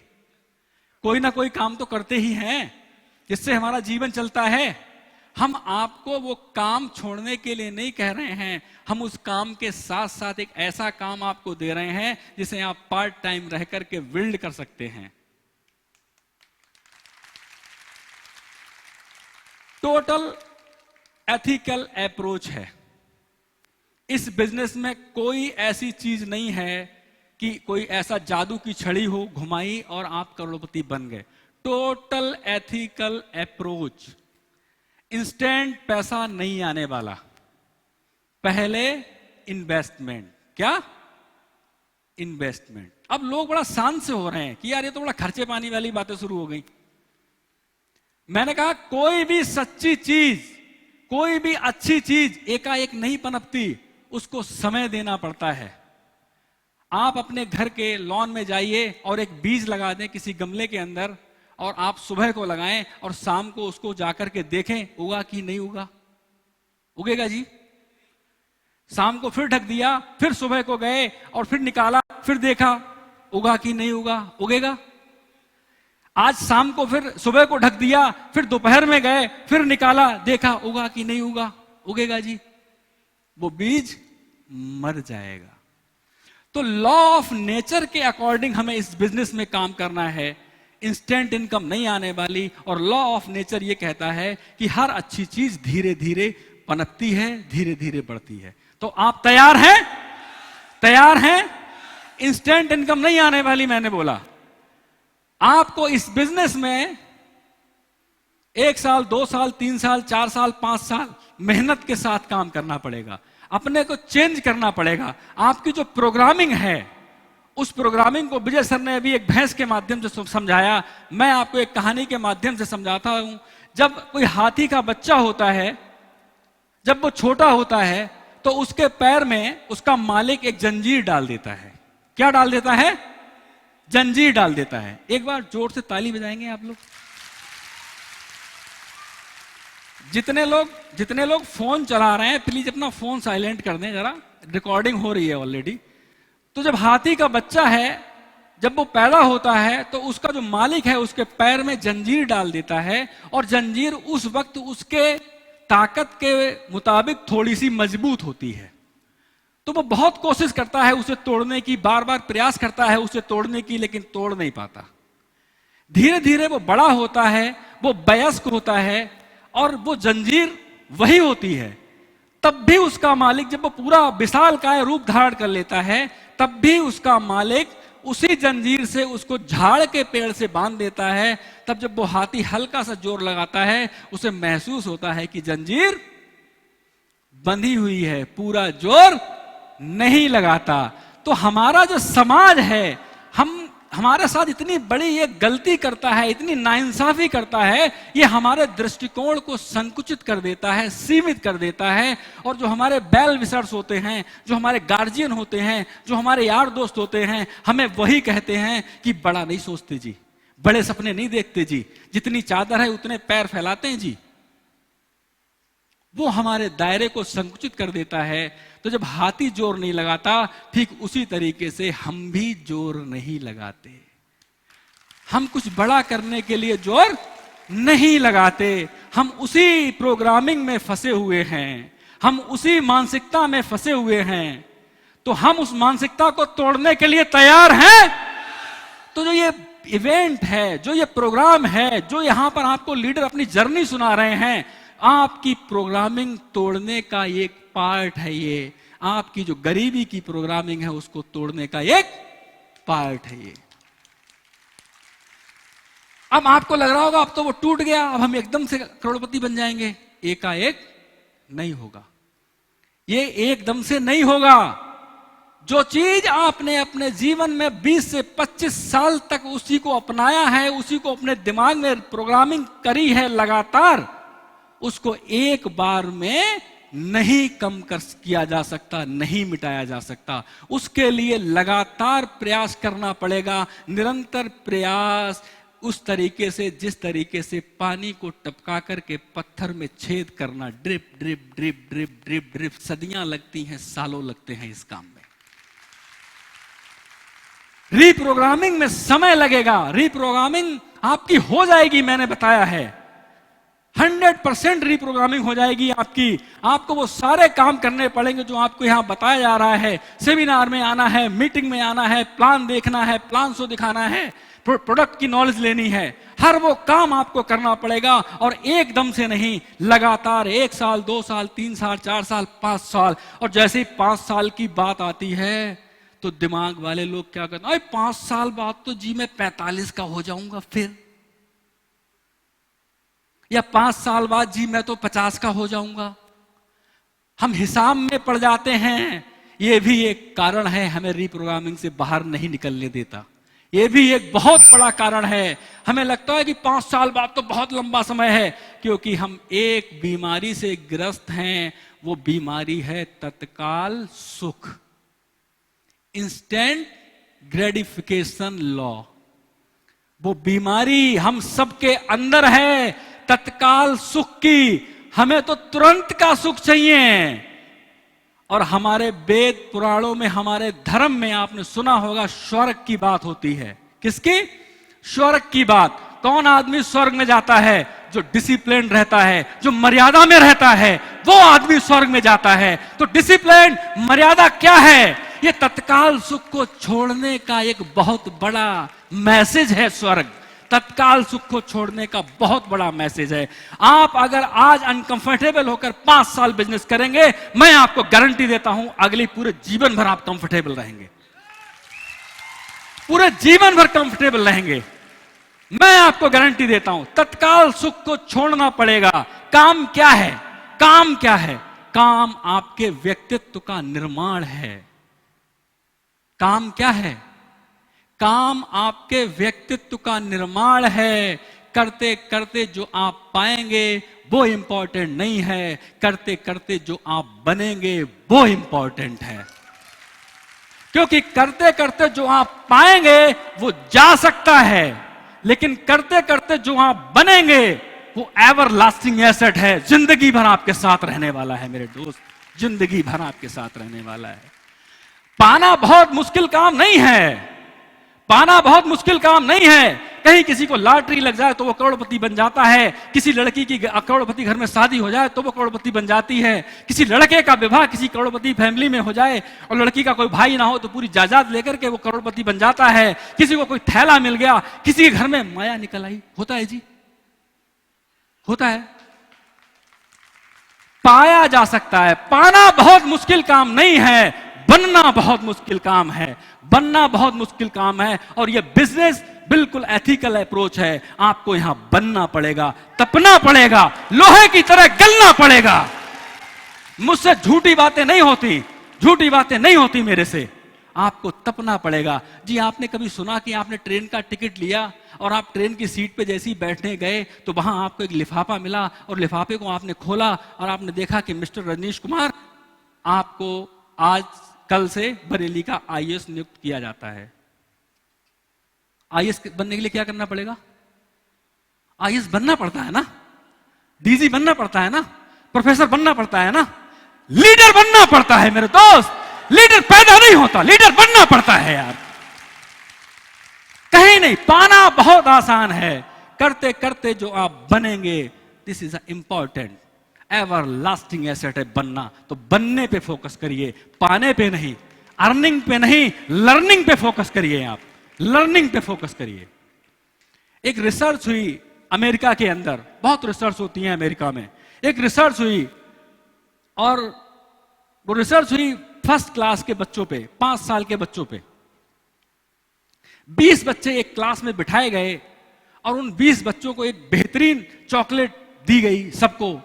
कोई ना कोई काम तो करते ही हैं जिससे हमारा जीवन चलता है। हम आपको वो काम छोड़ने के लिए नहीं कह रहे हैं, हम उस काम के साथ साथ एक ऐसा काम आपको दे रहे हैं जिसे आप पार्ट टाइम रह करके बिल्ड कर सकते हैं। टोटल एथिकल अप्रोच है। इस बिजनेस में कोई ऐसी चीज नहीं है कि कोई ऐसा जादू की छड़ी हो, घुमाई और आप करोड़पति बन गए। Total ethical approach. इंस्टेंट पैसा नहीं आने वाला, पहले इन्वेस्टमेंट। क्या? इन्वेस्टमेंट। अब लोग बड़ा शांत से हो रहे हैं कि यार ये तो बड़ा खर्चे पानी वाली बातें शुरू हो गई। मैंने कहा कोई भी सच्ची चीज, कोई भी अच्छी चीज एकाएक नहीं पनपती, उसको समय देना पड़ता है। आप अपने घर के लॉन में जाइए और एक बीज लगा दें किसी गमले के अंदर, और आप सुबह को लगाएं और शाम को उसको जाकर के देखें उगा कि नहीं उगा। उगेगा जी। शाम को फिर ढक दिया, फिर सुबह को गए और फिर निकाला, फिर देखा उगा कि नहीं उगा। उगेगा। आज शाम को फिर सुबह को ढक दिया, फिर दोपहर में गए, फिर निकाला, देखा उगा कि नहीं उगा। उगेगा जी। वो बीज मर जाएगा। तो लॉ ऑफ नेचर के अकॉर्डिंग हमें इस बिजनेस में काम करना है। इंस्टेंट इनकम नहीं आने वाली, और लॉ ऑफ नेचर ये कहता है कि हर अच्छी चीज धीरे धीरे पनपती है, धीरे धीरे बढ़ती है। तो आप तैयार हैं? तैयार हैं? इंस्टेंट इनकम नहीं आने वाली, मैंने बोला। आपको इस बिजनेस में 1 साल, 2 साल, 3 साल, 4 साल, 5 साल मेहनत के साथ काम करना पड़ेगा। अपने को चेंज करना पड़ेगा। आपकी जो प्रोग्रामिंग है, उस प्रोग्रामिंग को विजय सर ने अभी एक भैंस के माध्यम से समझाया। मैं आपको एक कहानी के माध्यम से समझाता हूं। जब कोई हाथी का बच्चा होता है, जब वो छोटा होता है, तो उसके पैर में उसका मालिक एक जंजीर डाल देता है। क्या डाल देता है? जंजीर डाल देता है। एक बार जोर से ताली बजाएंगे आप लोग। जितने लोग फोन चला रहे हैं, प्लीज अपना फोन साइलेंट कर दें जरा, रिकॉर्डिंग हो रही है ऑलरेडी। तो जब हाथी का बच्चा है, जब वो पैदा होता है, तो उसका जो मालिक है उसके पैर में जंजीर डाल देता है, और जंजीर उस वक्त उसके ताकत के मुताबिक थोड़ी सी मजबूत होती है। तो वो बहुत कोशिश करता है उसे तोड़ने की, बार बार प्रयास करता है उसे तोड़ने की, लेकिन तोड़ नहीं पाता। धीरे धीरे वो बड़ा होता है, वो वयस्क होता है, और वो जंजीर वही होती है। तब भी उसका मालिक, जब वो पूरा विशालकाय रूप धारण कर लेता है, तब भी उसका मालिक उसी जंजीर से उसको झाड़ के पेड़ से बांध देता है। तब जब वो हाथी हल्का सा जोर लगाता है, उसे महसूस होता है कि जंजीर बंधी हुई है, पूरा जोर नहीं लगाता। तो हमारा जो समाज है, हमारे साथ इतनी बड़ी ये गलती करता है, इतनी नाइंसाफी करता है, ये हमारे दृष्टिकोण को संकुचित कर देता है, सीमित कर देता है। और जो हमारे बेल विसर्स होते हैं, जो हमारे गार्जियन होते हैं, जो हमारे यार दोस्त होते हैं, हमें वही कहते हैं कि बड़ा नहीं सोचते जी, बड़े सपने नहीं देखते जी, जितनी चादर है उतने पैर फैलाते हैं जी। वो हमारे दायरे को संकुचित कर देता है। तो जब हाथी जोर नहीं लगाता, ठीक उसी तरीके से हम भी जोर नहीं लगाते। हम कुछ बड़ा करने के लिए जोर नहीं लगाते। हम उसी प्रोग्रामिंग में फंसे हुए हैं, हम उसी मानसिकता में फंसे हुए हैं। तो हम उस मानसिकता को तोड़ने के लिए तैयार हैं। तो जो ये इवेंट है, जो ये प्रोग्राम है, जो यहां पर आपको लीडर अपनी जर्नी सुना रहे हैं, आपकी प्रोग्रामिंग तोड़ने का एक पार्ट है। ये आपकी जो गरीबी की प्रोग्रामिंग है, उसको तोड़ने का एक पार्ट है ये। अब आपको लग रहा होगा अब तो वो टूट गया, अब हम एकदम से करोड़पति बन जाएंगे। एकाएक नहीं होगा, ये एकदम से नहीं होगा। जो चीज आपने अपने जीवन में 20 से 25 साल तक उसी को अपनाया है, उसी को अपने दिमाग में प्रोग्रामिंग करी है लगातार, उसको एक बार में नहीं कम किया जा सकता, नहीं मिटाया जा सकता। उसके लिए लगातार प्रयास करना पड़ेगा, निरंतर प्रयास। उस तरीके से, जिस तरीके से पानी को टपका करके पत्थर में छेद करना, drip drip drip drip drip drip, सदियां लगती हैं, सालों लगते हैं इस काम में। रीप्रोग्रामिंग में समय लगेगा। रीप्रोग्रामिंग आपकी हो जाएगी, मैंने बताया है। 100% रीप्रोग्रामिंग हो जाएगी आपकी। आपको वो सारे काम करने पड़ेंगे जो आपको यहां बताया जा रहा है। सेमिनार में आना है, मीटिंग में आना है, प्लान देखना है, प्लान शो दिखाना है, प्रोडक्ट की नॉलेज लेनी है, हर वो काम आपको करना पड़ेगा। और एकदम से नहीं, लगातार 1 साल, 2 साल, 3 साल, 4 साल, 5 साल। और जैसे ही 5 साल की बात आती है तो दिमाग वाले लोग क्या कहते हैं, 5 साल बाद तो जी मैं 45 का हो जाऊंगा फिर, या 5 साल बाद जी मैं तो 50 का हो जाऊंगा। हम हिसाब में पड़ जाते हैं। यह भी एक कारण है हमें रीप्रोग्रामिंग से बाहर नहीं निकलने देता। यह भी एक बहुत बड़ा कारण है। हमें लगता है कि 5 साल बाद तो बहुत लंबा समय है, क्योंकि हम एक बीमारी से ग्रस्त हैं। वो बीमारी है तत्काल सुख, इंस्टेंट ग्रेटिफिकेशन लॉ। वो बीमारी हम सबके अंदर है, तत्काल सुख की। हमें तो तुरंत का सुख चाहिए। और हमारे वेद पुराणों में, हमारे धर्म में आपने सुना होगा, स्वर्ग की बात होती है। किसकी? स्वर्ग की बात। कौन आदमी स्वर्ग में जाता है? जो डिसिप्लिन रहता है, जो मर्यादा में रहता है, वो आदमी स्वर्ग में जाता है। तो डिसिप्लिन, मर्यादा क्या है? ये तत्काल सुख को छोड़ने का एक बहुत बड़ा मैसेज है। स्वर्ग तत्काल सुख को छोड़ने का बहुत बड़ा मैसेज है। आप अगर आज अनकंफर्टेबल होकर 5 साल बिजनेस करेंगे, मैं आपको गारंटी देता हूं अगले पूरे जीवन भर आप कंफर्टेबल रहेंगे, पूरे जीवन भर कंफर्टेबल रहेंगे। मैं आपको गारंटी देता हूं तत्काल सुख को छोड़ना पड़ेगा। काम क्या है? काम क्या है? काम आपके व्यक्तित्व का निर्माण है। काम क्या है? काम आपके व्यक्तित्व का निर्माण है। करते करते जो आप पाएंगे वो इंपॉर्टेंट नहीं है, करते करते जो आप बनेंगे वो इंपॉर्टेंट है। क्योंकि करते करते जो आप पाएंगे वो जा सकता है, लेकिन करते करते जो आप बनेंगे वो एवर लास्टिंग एसेट है। जिंदगी भर आपके साथ रहने वाला है मेरे दोस्त, जिंदगी भर आपके साथ रहने वाला है। पाना बहुत मुश्किल काम नहीं है। पाना बहुत मुश्किल काम नहीं है। कहीं किसी को लॉटरी लग जाए तो वो करोड़पति बन जाता है। किसी लड़की की करोड़पति घर में शादी हो जाए तो वो करोड़पति बन जाती है। किसी लड़के का विवाह किसी करोड़पति फैमिली में हो जाए और लड़की का कोई भाई ना हो तो पूरी जायदाद लेकर के वो करोड़पति बन जाता है। किसी को कोई थैला मिल गया, किसी के घर में माया निकल आई। होता है जी, होता है। पाया जा सकता है। पाना बहुत मुश्किल काम नहीं है, बनना बहुत मुश्किल काम है। बनना बहुत मुश्किल काम है। और यह बिजनेस बिल्कुल एथिकल अप्रोच है। आपको यहां बनना पड़ेगा, तपना पड़ेगा, लोहे की तरह गलना पड़ेगा। मुझसे झूठी बातें नहीं होती, झूठी बातें नहीं होती मेरे से। आपको तपना पड़ेगा। जी आपने कभी सुना कि आपने ट्रेन का टिकट लिया और आप ट्रेन की सीट पे जैसे ही बैठने गए तो वहां आपको एक लिफाफा मिला और लिफाफे को आपने खोला और आपने देखा कि मिस्टर रजनीश कुमार, आपको आज कल से बरेली का आईएएस नियुक्त किया जाता है। आईएएस बनने के लिए क्या करना पड़ेगा? आईएएस बनना पड़ता है ना, डीजी बनना पड़ता है ना, प्रोफेसर बनना पड़ता है ना, लीडर बनना पड़ता है मेरे दोस्त। लीडर पैदा नहीं होता, लीडर बनना पड़ता है यार। कहीं नहीं, पाना बहुत आसान है। करते करते जो आप बनेंगे, this is important ever lasting asset है बनना। तो बनने पे फोकस करिए, पाने पे नहीं, अर्निंग पे नहीं, लर्निंग पे फोकस करिए। आप लर्निंग पे फोकस करिए। एक रिसर्च हुई अमेरिका के अंदर, बहुत रिसर्च होती है अमेरिका में। एक रिसर्च हुई और वो रिसर्च हुई फर्स्ट क्लास के बच्चों पे, 5 साल के बच्चों पे। 20 बच्चे एक क्लास में बिठाए गए और उन 20 बच्चों को एक बेहतरीन चॉकलेट दी गई सबको।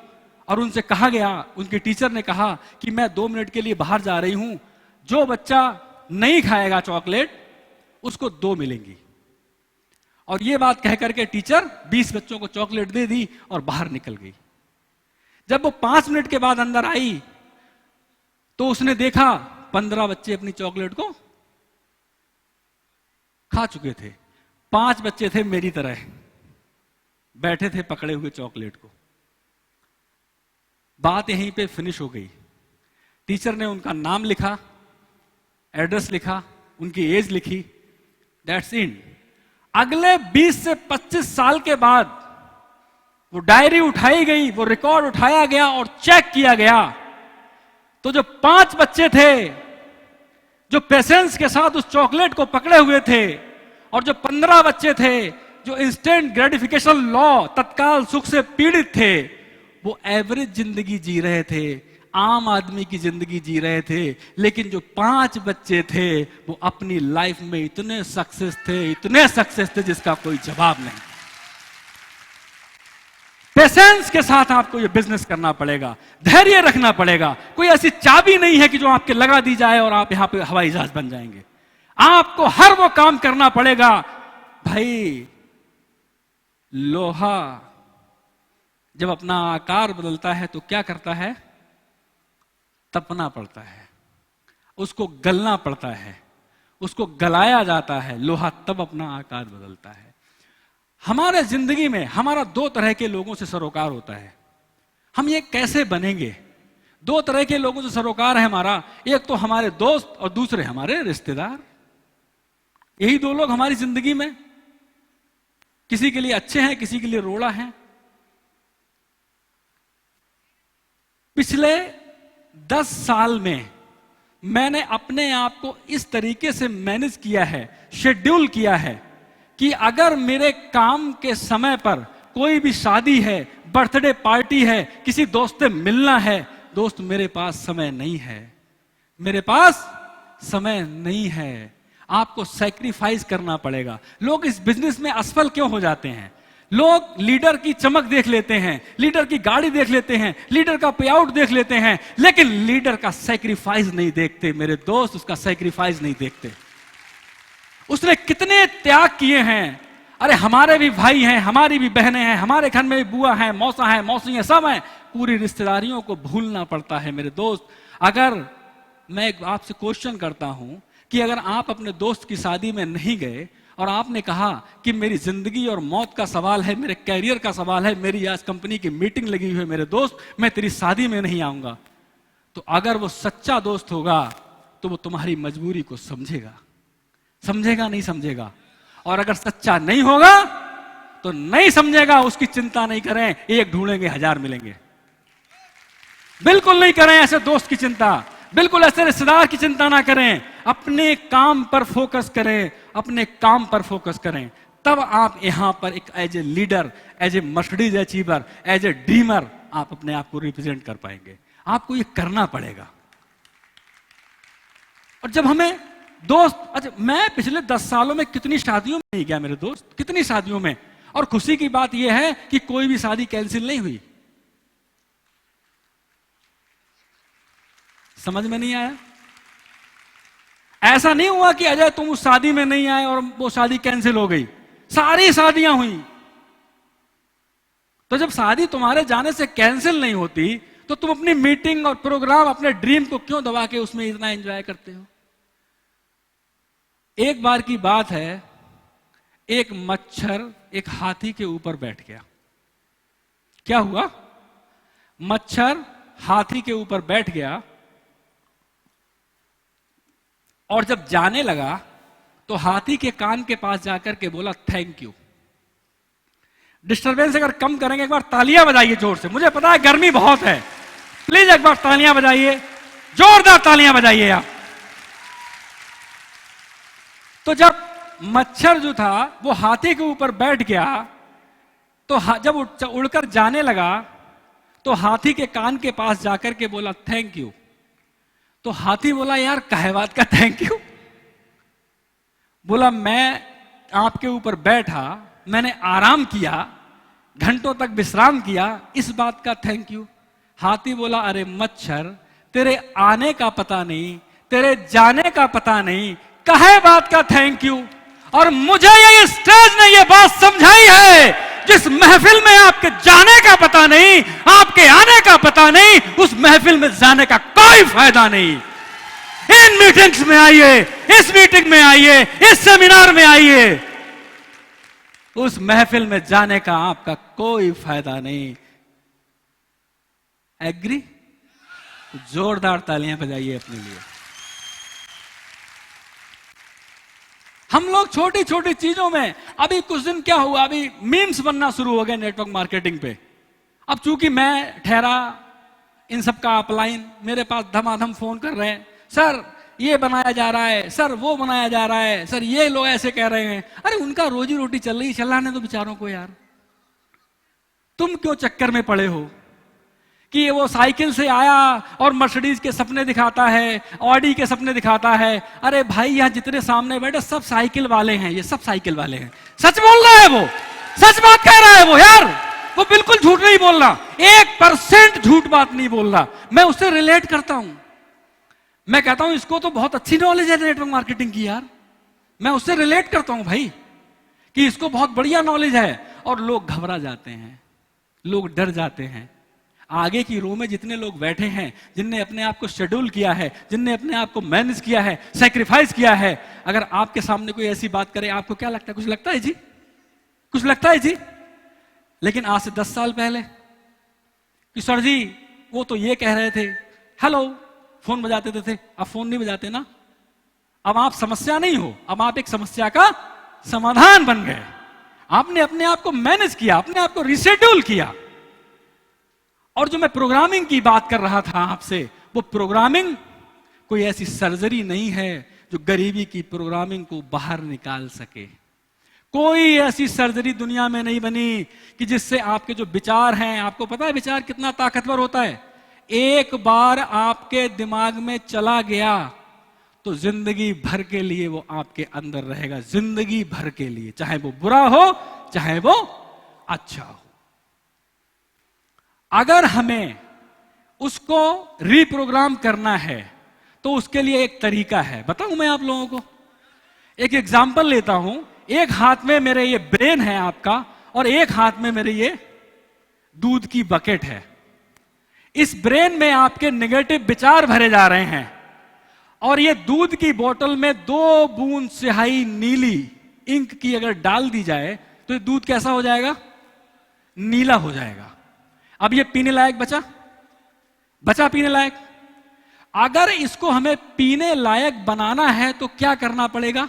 और उनसे कहा गया, उनके टीचर ने कहा कि मैं 2 मिनट के लिए बाहर जा रही हूं, जो बच्चा नहीं खाएगा चॉकलेट उसको 2 मिलेंगी। और ये बात कह करके टीचर 20 बच्चों को चॉकलेट दे दी और बाहर निकल गई। जब वो 5 मिनट के बाद अंदर आई तो उसने देखा 15 बच्चे अपनी चॉकलेट को खा चुके थे। 5 बच्चे थे मेरी तरह, बैठे थे पकड़े हुए चॉकलेट को। बात यहीं पे फिनिश हो गई। टीचर ने उनका नाम लिखा, एड्रेस लिखा, उनकी एज लिखी, दैट्स इट। अगले 20 से 25 साल के बाद वो डायरी उठाई गई, वो रिकॉर्ड उठाया गया और चेक किया गया, तो जो 5 बच्चे थे जो पेशेंस के साथ उस चॉकलेट को पकड़े हुए थे, और जो 15 बच्चे थे जो इंस्टेंट ग्रेटिफिकेशन लॉ, तत्काल सुख से पीड़ित थे, वो एवरेज जिंदगी जी रहे थे, आम आदमी की जिंदगी जी रहे थे। लेकिन जो 5 बच्चे थे वो अपनी लाइफ में इतने सक्सेस थे जिसका कोई जवाब नहीं। पेशेंस के साथ आपको ये बिजनेस करना पड़ेगा, धैर्य रखना पड़ेगा। कोई ऐसी चाबी नहीं है कि जो आपके लगा दी जाए और आप यहां पे हवाई जहाज बन जाएंगे। आपको हर वो काम करना पड़ेगा। भाई, लोहा जब अपना आकार बदलता है तो क्या करता है? तपना पड़ता है, उसको गलना पड़ता है, उसको गलाया जाता है। लोहा तब अपना आकार बदलता है। हमारे जिंदगी में हमारा 2 तरह के लोगों से सरोकार होता है। हम ये कैसे बनेंगे? 2 तरह के लोगों से सरोकार है हमारा। एक तो हमारे दोस्त और दूसरे हमारे रिश्तेदार। यही 2 लोग हमारी जिंदगी में किसी के लिए अच्छे हैं, किसी के लिए रोड़ा है। पिछले 10 साल में मैंने अपने आप को इस तरीके से मैनेज किया है, शेड्यूल किया है कि अगर मेरे काम के समय पर कोई भी शादी है, बर्थडे पार्टी है, किसी दोस्त से मिलना है, दोस्त मेरे पास समय नहीं है, मेरे पास समय नहीं है। आपको सैक्रिफाइस करना पड़ेगा। लोग इस बिजनेस में असफल क्यों हो जाते हैं? लोग लीडर की चमक देख लेते हैं, लीडर की गाड़ी देख लेते हैं, लीडर का पे आउट देख लेते हैं, लेकिन लीडर का सैक्रिफाइस नहीं देखते। मेरे दोस्त, उसका सैक्रिफाइस नहीं देखते। उसने कितने त्याग किए हैं। अरे हमारे भी भाई हैं, हमारी भी बहनें हैं, हमारे घर में भी बुआ है, मौसा है, मौसी है, सब हैं। पूरी रिश्तेदारियों को भूलना पड़ता है। मेरे दोस्त, अगर मैं आपसे क्वेश्चन करता हूं कि अगर आप अपने दोस्त की शादी में नहीं गए और आपने कहा कि मेरी जिंदगी और मौत का सवाल है, मेरे कैरियर का सवाल है, मेरी आज कंपनी की मीटिंग लगी हुई है, मेरे दोस्त मैं तेरी शादी में नहीं आऊंगा, तो अगर वो सच्चा दोस्त होगा तो वो तुम्हारी मजबूरी को समझेगा। समझेगा नहीं समझेगा? और अगर सच्चा नहीं होगा तो नहीं समझेगा, उसकी चिंता नहीं करें। 1 ढूंढेंगे 1000 मिलेंगे। बिल्कुल नहीं करें ऐसे दोस्त की चिंता, बिल्कुल ऐसे रिश्तेदार की चिंता ना करें। अपने काम पर फोकस करें, अपने काम पर फोकस करें। तब आप यहां पर एक as a leader, as a Mercedes achiever, as a dreamer आप अपने आप को रिप्रेजेंट कर पाएंगे। आपको ये करना पड़ेगा। और जब हमें दोस्त, अच्छा मैं पिछले 10 सालों में कितनी शादियों में नहीं गया मेरे दोस्त, कितनी शादियों में, और खुशी की बात यह है कि कोई भी शादी कैंसिल नहीं हुई। समझ में नहीं आया? ऐसा नहीं हुआ कि अजय तुम उस शादी में नहीं आए और वो शादी कैंसिल हो गई। सारी शादियां हुई। तो जब शादी तुम्हारे जाने से कैंसिल नहीं होती तो तुम अपनी मीटिंग और प्रोग्राम, अपने ड्रीम को क्यों दबा के उसमें इतना एंजॉय करते हो? एक बार की बात है, एक मच्छर एक हाथी के ऊपर बैठ गया। क्या हुआ? मच्छर हाथी के ऊपर बैठ गया और जब जाने लगा तो हाथी के कान के पास जाकर के बोला थैंक यू। डिस्टरबेंस अगर कम करेंगे, एक बार तालियां बजाइए जोर से। मुझे पता है गर्मी बहुत है, प्लीज एक बार तालियां बजाइए, जोरदार तालियां बजाइए आप। तो जब मच्छर जो था वो हाथी के ऊपर बैठ गया तो जब उड़कर जाने लगा तो हाथी के कान के पास जाकर के बोला थैंक यू। तो हाथी बोला यार काहे बात का थैंक यू? बोला मैं आपके ऊपर बैठा, मैंने आराम किया, घंटों तक विश्राम किया, इस बात का थैंक यू। हाथी बोला अरे मच्छर, तेरे आने का पता नहीं, तेरे जाने का पता नहीं, काहे बात का थैंक यू? और मुझे ये स्टेज ने ये बात समझाई है, जिस महफिल में आपके जाने का पता नहीं, आपके आने का पता नहीं, उस महफिल में जाने का कोई फायदा नहीं। इन मीटिंग्स में आइए, इस मीटिंग में आइए, इस सेमिनार में आइए, उस महफिल में जाने का आपका कोई फायदा नहीं। एग्री? जोरदार तालियां बजाइए अपने लिए। हम लोग छोटी छोटी चीजों में, अभी कुछ दिन क्या हुआ, अभी मीम्स बनना शुरू हो गए नेटवर्क मार्केटिंग पे। अब चूंकि मैं ठहरा इन सब का अपलाइन, मेरे पास धमाधम फोन कर रहे हैं, सर ये बनाया जा रहा है, सर वो बनाया जा रहा है, सर ये लोग ऐसे कह रहे हैं। अरे उनका रोजी रोटी चल रही, चलाने दो बेचारों को यार। तुम क्यों चक्कर में पड़े हो कि ये वो साइकिल से आया और मर्सिडीज के सपने दिखाता है, ऑडी के सपने दिखाता है। अरे भाई यहां जितने सामने बैठे सब साइकिल वाले हैं, ये सब साइकिल वाले हैं। सच बोल रहा है वो, सच बात कह रहा है वो यार, वो बिल्कुल झूठ नहीं बोल रहा, 1% झूठ बात नहीं बोल रहा। मैं उससे रिलेट करता हूं, मैं कहता हूं इसको तो बहुत अच्छी नॉलेज है नेटवर्क मार्केटिंग की यार। मैं उससे रिलेट करता हूं भाई कि इसको बहुत बढ़िया नॉलेज है। और लोग घबरा जाते हैं, लोग डर जाते हैं। आगे की रो में जितने लोग बैठे हैं, जिनने अपने आप को शेड्यूल किया है, जिनने अपने आप को मैनेज किया है, सैक्रिफाइस किया है, अगर आपके सामने कोई ऐसी बात करे, आपको क्या लगता है? कुछ लगता है जी? कुछ लगता है जी? लेकिन आज से 10 साल पहले कि सर जी वो तो ये कह रहे थे, हेलो फोन बजाते थे, अब फोन नहीं बजाते ना। अब आप समस्या नहीं हो, अब आप एक समस्या का समाधान बन गए। आपने अपने आप को मैनेज किया, अपने आप को रिशेड्यूल किया। और जो मैं प्रोग्रामिंग की बात कर रहा था आपसे, वो प्रोग्रामिंग कोई ऐसी सर्जरी नहीं है जो गरीबी की प्रोग्रामिंग को बाहर निकाल सके। कोई ऐसी सर्जरी दुनिया में नहीं बनी कि जिससे आपके जो विचार हैं, आपको पता है विचार कितना ताकतवर होता है, एक बार आपके दिमाग में चला गया तो जिंदगी भर के लिए वो आपके अंदर रहेगा, जिंदगी भर के लिए, चाहे वो बुरा हो चाहे वो अच्छा हो। अगर हमें उसको रीप्रोग्राम करना है तो उसके लिए एक तरीका है, बताऊं मैं आप लोगों को। एक एग्जांपल लेता हूं, एक हाथ में मेरे ये ब्रेन है आपका, और एक हाथ में मेरे ये दूध की बकेट है। इस ब्रेन में आपके नेगेटिव विचार भरे जा रहे हैं, और ये दूध की बोतल में 2 बूंद स्याही नीली इंक की अगर डाल दी जाए तो ये दूध कैसा हो जाएगा? नीला हो जाएगा। अब ये पीने लायक बचा पीने लायक। अगर इसको हमें पीने लायक बनाना है तो क्या करना पड़ेगा?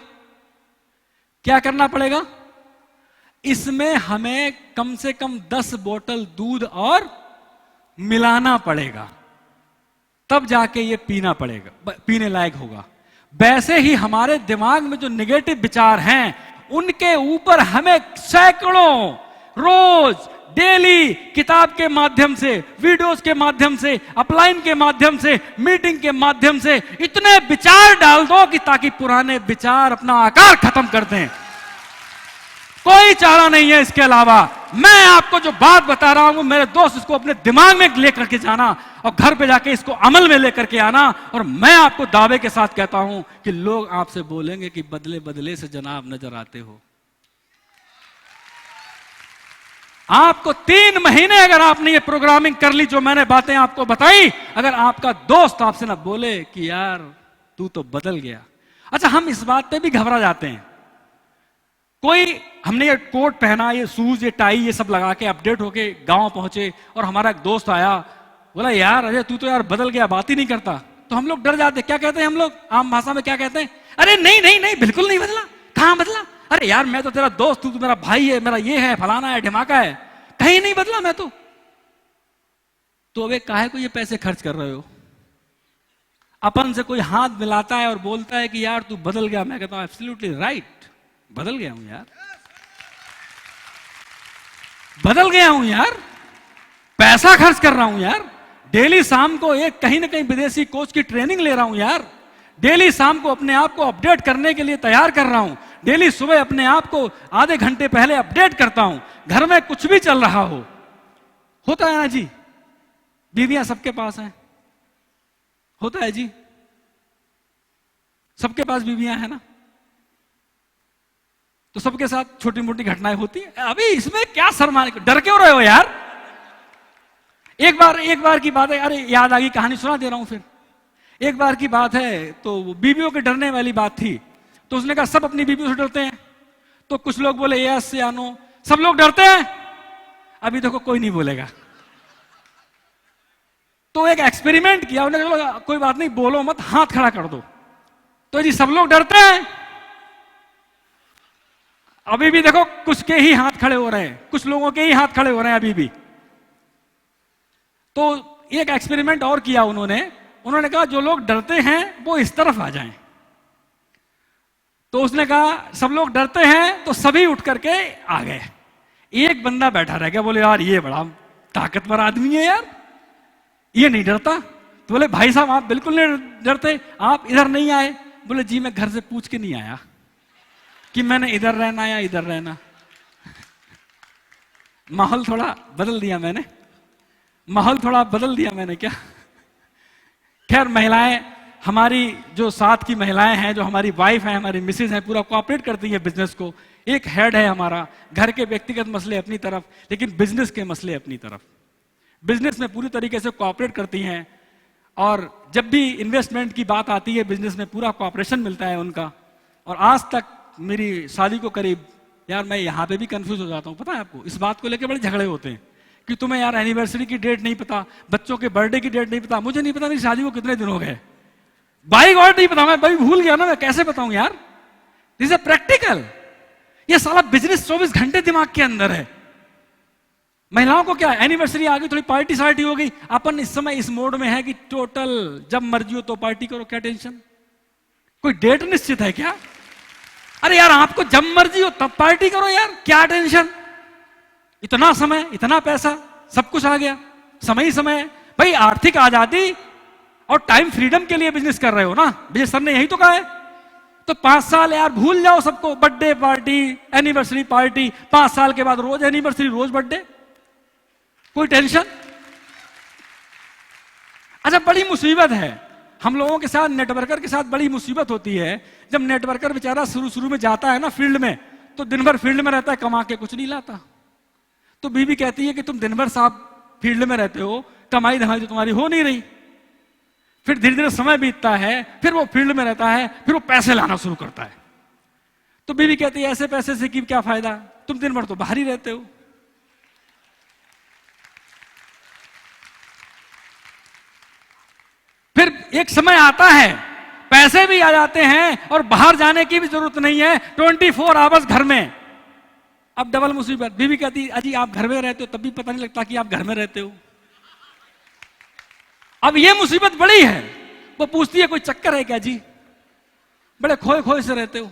क्या करना पड़ेगा? इसमें हमें कम से कम 10 बोतल दूध और मिलाना पड़ेगा, तब जाके ये पीने लायक होगा। वैसे ही हमारे दिमाग में जो नेगेटिव विचार हैं, उनके ऊपर हमें सैकड़ों रोज डेली किताब के माध्यम से, वीडियोस के माध्यम से, अपलाइन के माध्यम से, मीटिंग के माध्यम से इतने विचार डाल दो कि ताकि पुराने विचार अपना आकार खत्म कर दें। कोई चारा नहीं है इसके अलावा। मैं आपको जो बात बता रहा हूं मेरे दोस्त, इसको अपने दिमाग में लेकर के जाना और घर पे जाके इसको अमल में लेकर के आना। और मैं आपको दावे के साथ कहता हूं कि लोग आपसे बोलेंगे कि बदले बदले से जनाब नजर आते हो। आपको 3 महीने अगर आपने ये प्रोग्रामिंग कर ली, जो मैंने बातें आपको बताई, अगर आपका दोस्त आपसे ना बोले कि यार तू तो बदल गया। अच्छा, हम इस बात पे भी घबरा जाते हैं। कोई, हमने ये कोट पहना, ये शूज, ये टाई, ये सब लगा के अपडेट होके गांव पहुंचे, और हमारा एक दोस्त आया, बोला यार अजय तू तो यार बदल गया, बात ही नहीं करता। तो हम लोग डर जाते। क्या कहते हैं हम लोग आम भाषा में? क्या कहते हैं? अरे नहीं नहीं नहीं, बिल्कुल नहीं बदला। कहां बदला? अरे यार मैं तो तेरा दोस्त, तू तो मेरा भाई है, मेरा ये है, फलाना है, ढिमाका है, कहीं नहीं बदला मैं तो अबे काहे को ये पैसे खर्च कर रहे हो? अपन से कोई हाथ मिलाता है और बोलता है कि यार तू बदल गया, मैं कहता हूं एब्सोल्युटली राइट, बदल गया हूं यार, बदल गया हूं यार, पैसा खर्च कर रहा हूं यार, डेली शाम को एक कहीं ना कहीं विदेशी कोच की ट्रेनिंग ले रहा हूं यार, डेली शाम को अपने आप को अपडेट करने के लिए तैयार कर रहा हूं, डेली सुबह अपने आप को आधे घंटे पहले अपडेट करता हूं। घर में कुछ भी चल रहा हो, होता है ना जी, बीवियां सबके पास हैं, होता है जी, सबके पास बीवियां हैं ना, तो सबके साथ छोटी मोटी घटनाएं होती हैं। अभी इसमें क्या शर्माने, डर क्यों रहे हो यार? एक बार की बात है, अरे याद आ गई, कहानी सुना दे रहा हूं फिर। एक बार की बात है, तो बीवियों के डरने वाली बात थी, तो उसने कहा सब अपनी बीवियों से डरते हैं, तो कुछ लोग बोले यस या नो, सब लोग डरते हैं। अभी देखो कोई नहीं बोलेगा। तो एक एक्सपेरिमेंट किया, उन्होंने कहा कोई बात नहीं, बोलो मत, हाथ खड़ा कर दो। तो जी सब लोग डरते हैं, अभी भी देखो कुछ के ही हाथ खड़े हो रहे हैं, कुछ लोगों के ही हाथ खड़े हो रहे हैं अभी भी। तो एक एक्सपेरिमेंट और किया उन्होंने कहा जो लोग डरते हैं वो इस तरफ आ जाएं। तो उसने कहा सब लोग डरते हैं, तो सभी उठ करके आ गए। एक बंदा बैठा रह गया, बोले यार ये बड़ा ताकतवर आदमी है यार, ये नहीं डरता। तो बोले भाई साहब आप बिल्कुल नहीं डरते, आप इधर नहीं आए? बोले जी मैं घर से पूछ के नहीं आया कि मैंने इधर रहना या इधर रहना। माहौल थोड़ा बदल दिया मैंने, क्या। खैर महिलाएं, हमारी जो साथ की महिलाएं हैं, जो हमारी वाइफ हैं, हमारी मिसेज हैं, पूरा कोऑपरेट करती हैं बिजनेस को। एक हेड है हमारा, घर के व्यक्तिगत मसले अपनी तरफ, लेकिन बिजनेस के मसले अपनी तरफ। बिजनेस में पूरी तरीके से कोऑपरेट करती हैं, और जब भी इन्वेस्टमेंट की बात आती है बिजनेस में पूरा कोऑपरेशन मिलता है उनका। और आज तक मेरी शादी को करीब, यार मैं यहाँ पे भी कंफ्यूज हो जाता हूँ, पता है आपको, इस बात को लेकर बड़े झगड़े होते हैं कि तुम्हें यार एनिवर्सरी की डेट नहीं पता, बच्चों के बर्थडे की डेट नहीं पता। मुझे नहीं पता मेरी शादी को कितने दिन हो गए, बाई गॉड नहीं पता, मैं भाई भूल गया ना, मैं कैसे बताऊं यार। This is practical. ये साला बिजनेस 24 घंटे दिमाग के अंदर है। महिलाओं को क्या, एनिवर्सरी आ गई, थोड़ी पार्टी सार्टी हो गई, अपन इस समय इस मोड में है कि टोटल जब मर्जी हो तो पार्टी करो, क्या टेंशन। कोई डेट निश्चित है क्या? अरे यार आपको जब मर्जी हो तब पार्टी करो यार, क्या टेंशन। इतना समय, इतना पैसा, सब कुछ आ गया, समय ही समय है भाई। आर्थिक आजादी और टाइम फ्रीडम के लिए बिजनेस कर रहे हो ना, विजय सर ने यही तो कहा है। तो 5 साल यार भूल जाओ सबको, बर्थडे पार्टी, एनिवर्सरी पार्टी, 5 साल के बाद रोज एनिवर्सरी, रोज बर्थडे, कोई टेंशन। अच्छा बड़ी मुसीबत है हम लोगों के साथ, नेटवर्कर के साथ बड़ी मुसीबत होती है। जब नेटवर्कर बेचारा शुरू में जाता है ना फील्ड में, तो दिन भर फील्ड में रहता है, कमा के कुछ नहीं लाता। तो बीवी कहती है कि तुम दिन भर साहब फील्ड में रहते हो, कमाई धमाई तो तुम्हारी हो नहीं रही। फिर धीरे धीरे समय बीतता है, फिर वो फील्ड में रहता है, फिर वो पैसे लाना शुरू करता है। तो बीवी कहती है ऐसे पैसे से की क्या फायदा, तुम दिन भर तो बाहर ही रहते हो। फिर एक समय आता है, पैसे भी आ जाते हैं और बाहर जाने की भी जरूरत नहीं है, 24 आवर्स घर में। अब डबल मुसीबत। बीवी कहती है अजी आप घर में रहते हो तब भी पता नहीं लगता कि आप घर में रहते हो। अब ये मुसीबत बड़ी है। वो पूछती है कोई चक्कर है क्या जी, बड़े खोए खोए से रहते हो।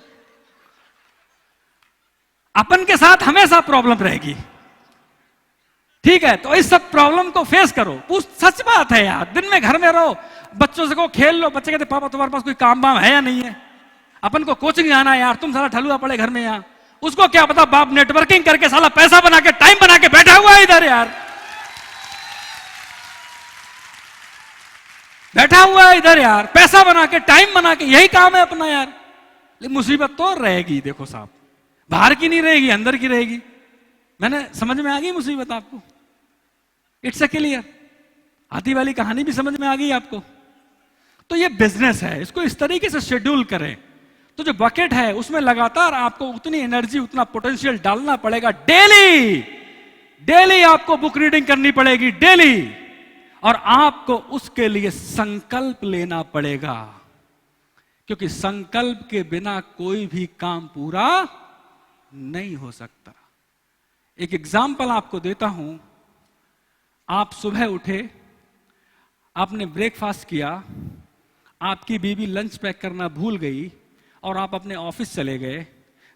अपन के साथ हमेशा प्रॉब्लम रहेगी, ठीक है। तो इस सब प्रॉब्लम को फेस करो। सच बात है यार, दिन में घर में रहो, बच्चों से को खेल लो, बच्चे कहते पापा तुम्हारे पास कोई काम वाम है या नहीं है। अपन को कोचिंग जाना है यार, तुम सारा ठलुआ पड़े घर में। यहाँ उसको क्या पता, बाप नेटवर्किंग करके साला पैसा बना के, टाइम बना के बैठा हुआ है इधर यार, बैठा हुआ है इधर यार, पैसा बना के, टाइम बना के, यही काम है अपना यार। लेकिन मुसीबत तो रहेगी, देखो साहब, बाहर की नहीं रहेगी, अंदर की रहेगी। मैंने समझ में आ गई मुसीबत आपको? It's a clear. हाथी वाली कहानी भी समझ में आ गई आपको? तो ये बिजनेस है, इसको इस तरीके से शेड्यूल करें। तो जो बकेट है उसमें लगातार आपको उतनी एनर्जी, उतना पोटेंशियल डालना पड़ेगा। डेली आपको बुक रीडिंग करनी पड़ेगी, डेली। और आपको उसके लिए संकल्प लेना पड़ेगा, क्योंकि संकल्प के बिना कोई भी काम पूरा नहीं हो सकता। एक एग्जाम्पल आपको देता हूं। आप सुबह उठे, आपने ब्रेकफास्ट किया, आपकी बीवी लंच पैक करना भूल गई और आप अपने ऑफिस चले गए।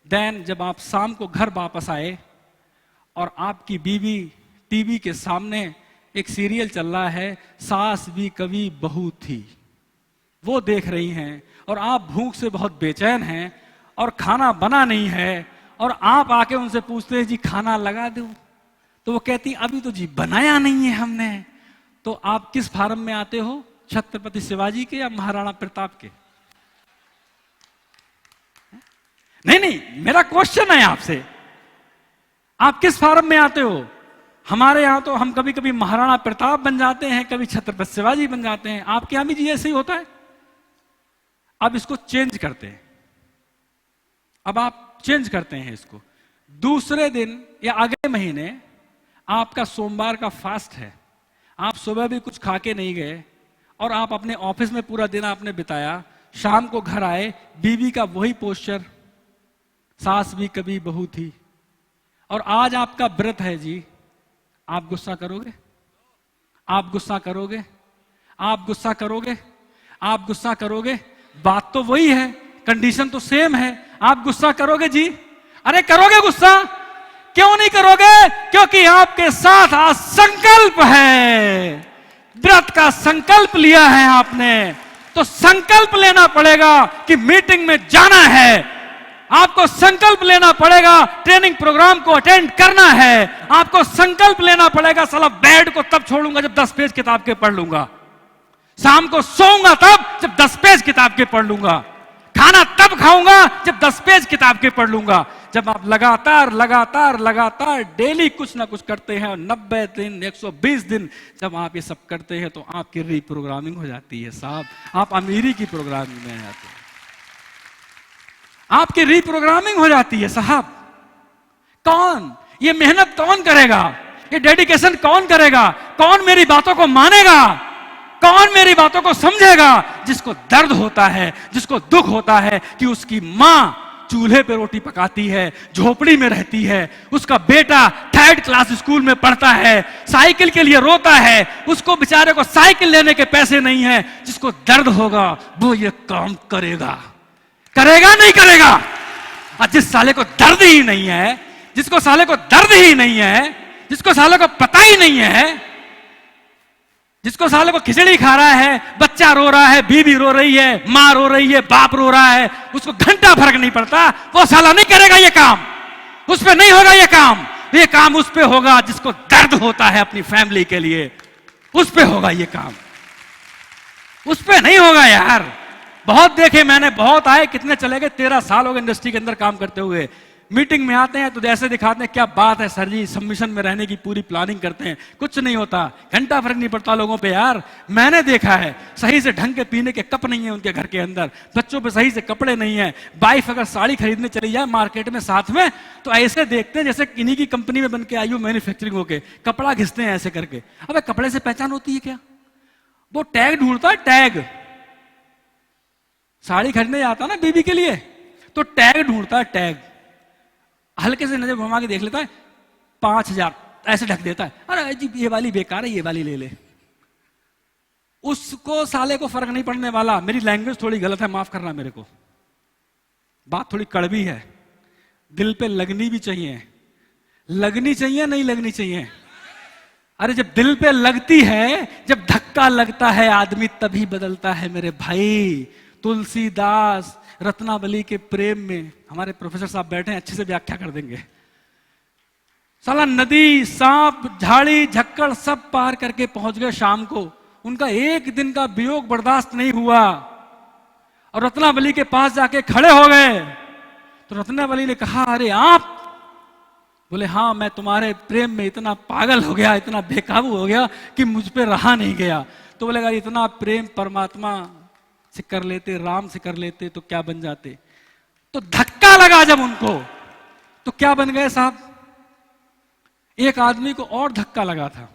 देन जब आप शाम को घर वापस आए और आपकी बीवी टीवी के सामने, एक सीरियल चल रहा है, सास भी कभी बहू थी, वो देख रही हैं, और आप भूख से बहुत बेचैन हैं और खाना बना नहीं है, और आप आके उनसे पूछते हैं जी खाना लगा दूं, तो वो कहती अभी तो जी बनाया नहीं है हमने। तो आप किस फार्म में आते हो, छत्रपति शिवाजी के या महाराणा प्रताप के? नहीं, मेरा क्वेश्चन है आपसे, आप किस फार्म में आते हो? हमारे यहां तो हम कभी कभी महाराणा प्रताप बन जाते हैं, कभी छत्रपति शिवाजी बन जाते हैं। आपके यहां भी जी ऐसे ही होता है? अब इसको चेंज करते हैं, अब आप चेंज करते हैं इसको। दूसरे दिन या अगले महीने आपका सोमवार का फास्ट है, आप सुबह भी कुछ खा के नहीं गए और आप अपने ऑफिस में पूरा दिन आपने बिताया, शाम को घर आए, बीवी का वही पोस्चर, सास भी कभी बहू थी। और आज आपका व्रत है जी, आप गुस्सा करोगे? आप गुस्सा करोगे? आप गुस्सा करोगे? आप गुस्सा करोगे? बात तो वही है, कंडीशन तो सेम है। आप गुस्सा करोगे जी? अरे करोगे गुस्सा? क्यों नहीं करोगे? क्योंकि आपके साथ आज संकल्प है, व्रत का संकल्प लिया है आपने। तो संकल्प लेना पड़ेगा कि मीटिंग में जाना है, आपको संकल्प लेना पड़ेगा ट्रेनिंग प्रोग्राम को अटेंड करना है, आपको संकल्प लेना पड़ेगा साला बेड को तब छोड़ूंगा जब 10 पेज किताब के पढ़ लूंगा, शाम को सोऊंगा तब जब 10 पेज किताब के पढ़ लूंगा, खाना तब खाऊंगा जब 10 पेज किताब के पढ़ लूंगा। जब आप लगातार लगातार लगातार डेली कुछ ना कुछ करते हैं, 90 दिन 120 दिन जब आप ये सब करते हैं तो आपकी रीप्रोग्रामिंग हो जाती है साहब, आप अमीरी की प्रोग्रामिंग में आ जाते हैं, आपकी रीप्रोग्रामिंग हो जाती है साहब। कौन ये मेहनत कौन करेगा? ये डेडिकेशन कौन करेगा? कौन मेरी बातों को मानेगा? कौन मेरी बातों को समझेगा? जिसको दर्द होता है, जिसको दुख होता है कि उसकी मां चूल्हे पे रोटी पकाती है, झोपड़ी में रहती है, उसका बेटा 3rd क्लास स्कूल में पढ़ता है, साइकिल के लिए रोता है, उसको बेचारे को साइकिल लेने के पैसे नहीं है। जिसको दर्द होगा वो ये काम करेगा, करेगा नहीं करेगा? और जिस साले को दर्द ही नहीं है, जिसको साले को दर्द ही नहीं है, जिसको साले को पता ही नहीं है, जिसको साले को खिचड़ी खा रहा है, बच्चा रो रहा है, बीवी रो रही है, मां रो रही है, बाप रो रहा है, उसको घंटा फर्क नहीं पड़ता, वो साला नहीं करेगा ये काम, उस पे नहीं होगा ये काम। ये काम उस पे होगा जिसको दर्द होता है अपनी फैमिली के लिए, उस पे होगा ये काम, उस पे नहीं होगा यार। बहुत देखे मैंने, बहुत आए, कितने चले गए, 13 साल हो गए इंडस्ट्री के अंदर काम करते हुए। मीटिंग में आते हैं तो जैसे दिखाते हैं क्या बात है सर जी, सबमिशन में रहने की पूरी प्लानिंग करते हैं, कुछ नहीं होता, घंटा फर्क नहीं पड़ता लोगों पे यार। मैंने देखा है सही से ढंग के पीने के कप नहीं है उनके घर के अंदर, बच्चों पे सही से कपड़े नहीं है, वाइफ अगर साड़ी खरीदने चली जाए मार्केट में साथ में तो ऐसे देखते हैं जैसे इन्हीं की कंपनी में बन के आई हो मैन्युफैक्चरिंग होके, कपड़ा घिसते हैं ऐसे करके। अबे कपड़े से पहचान होती है क्या? वो टैग ढूंढता है, टैग। साड़ी खरीदने जाता ना बीबी के लिए तो टैग ढूंढता है, टैग। हल्के से नजर घुमा के देख लेता है, 5000 ऐसे ढक देता है, अरे जी ये वाली बेकार है, ये वाली ले ले। उसको साले को फर्क नहीं पड़ने वाला। मेरी लैंग्वेज थोड़ी गलत है, माफ करना मेरे को, बात थोड़ी कड़वी है, दिल पे लगनी भी चाहिए। लगनी चाहिए नहीं लगनी चाहिए? अरे जब दिल पे लगती है, जब धक्का लगता है आदमी तभी बदलता है मेरे भाई। तुलसीदास रत्नावली के प्रेम में, हमारे प्रोफेसर साहब बैठे हैं, अच्छे से व्याख्या कर देंगे। साला नदी, सांप, झाड़ी झक्कड़ सब पार करके पहुंच गए शाम को, उनका एक दिन का वियोग बर्दाश्त नहीं हुआ और रत्नावली के पास जाके खड़े हो गए। तो रत्नावली ने कहा, अरे आप? बोले हाँ, मैं तुम्हारे प्रेम में इतना पागल हो गया, इतना बेकाबू हो गया कि मुझ पे रहा नहीं गया। तो बोलेगा इतना प्रेम परमात्मा से कर लेते, राम से कर लेते तो क्या बन जाते। तो धक्का लगा जब उनको तो क्या बन गए साहब? एक आदमी को और धक्का लगा था।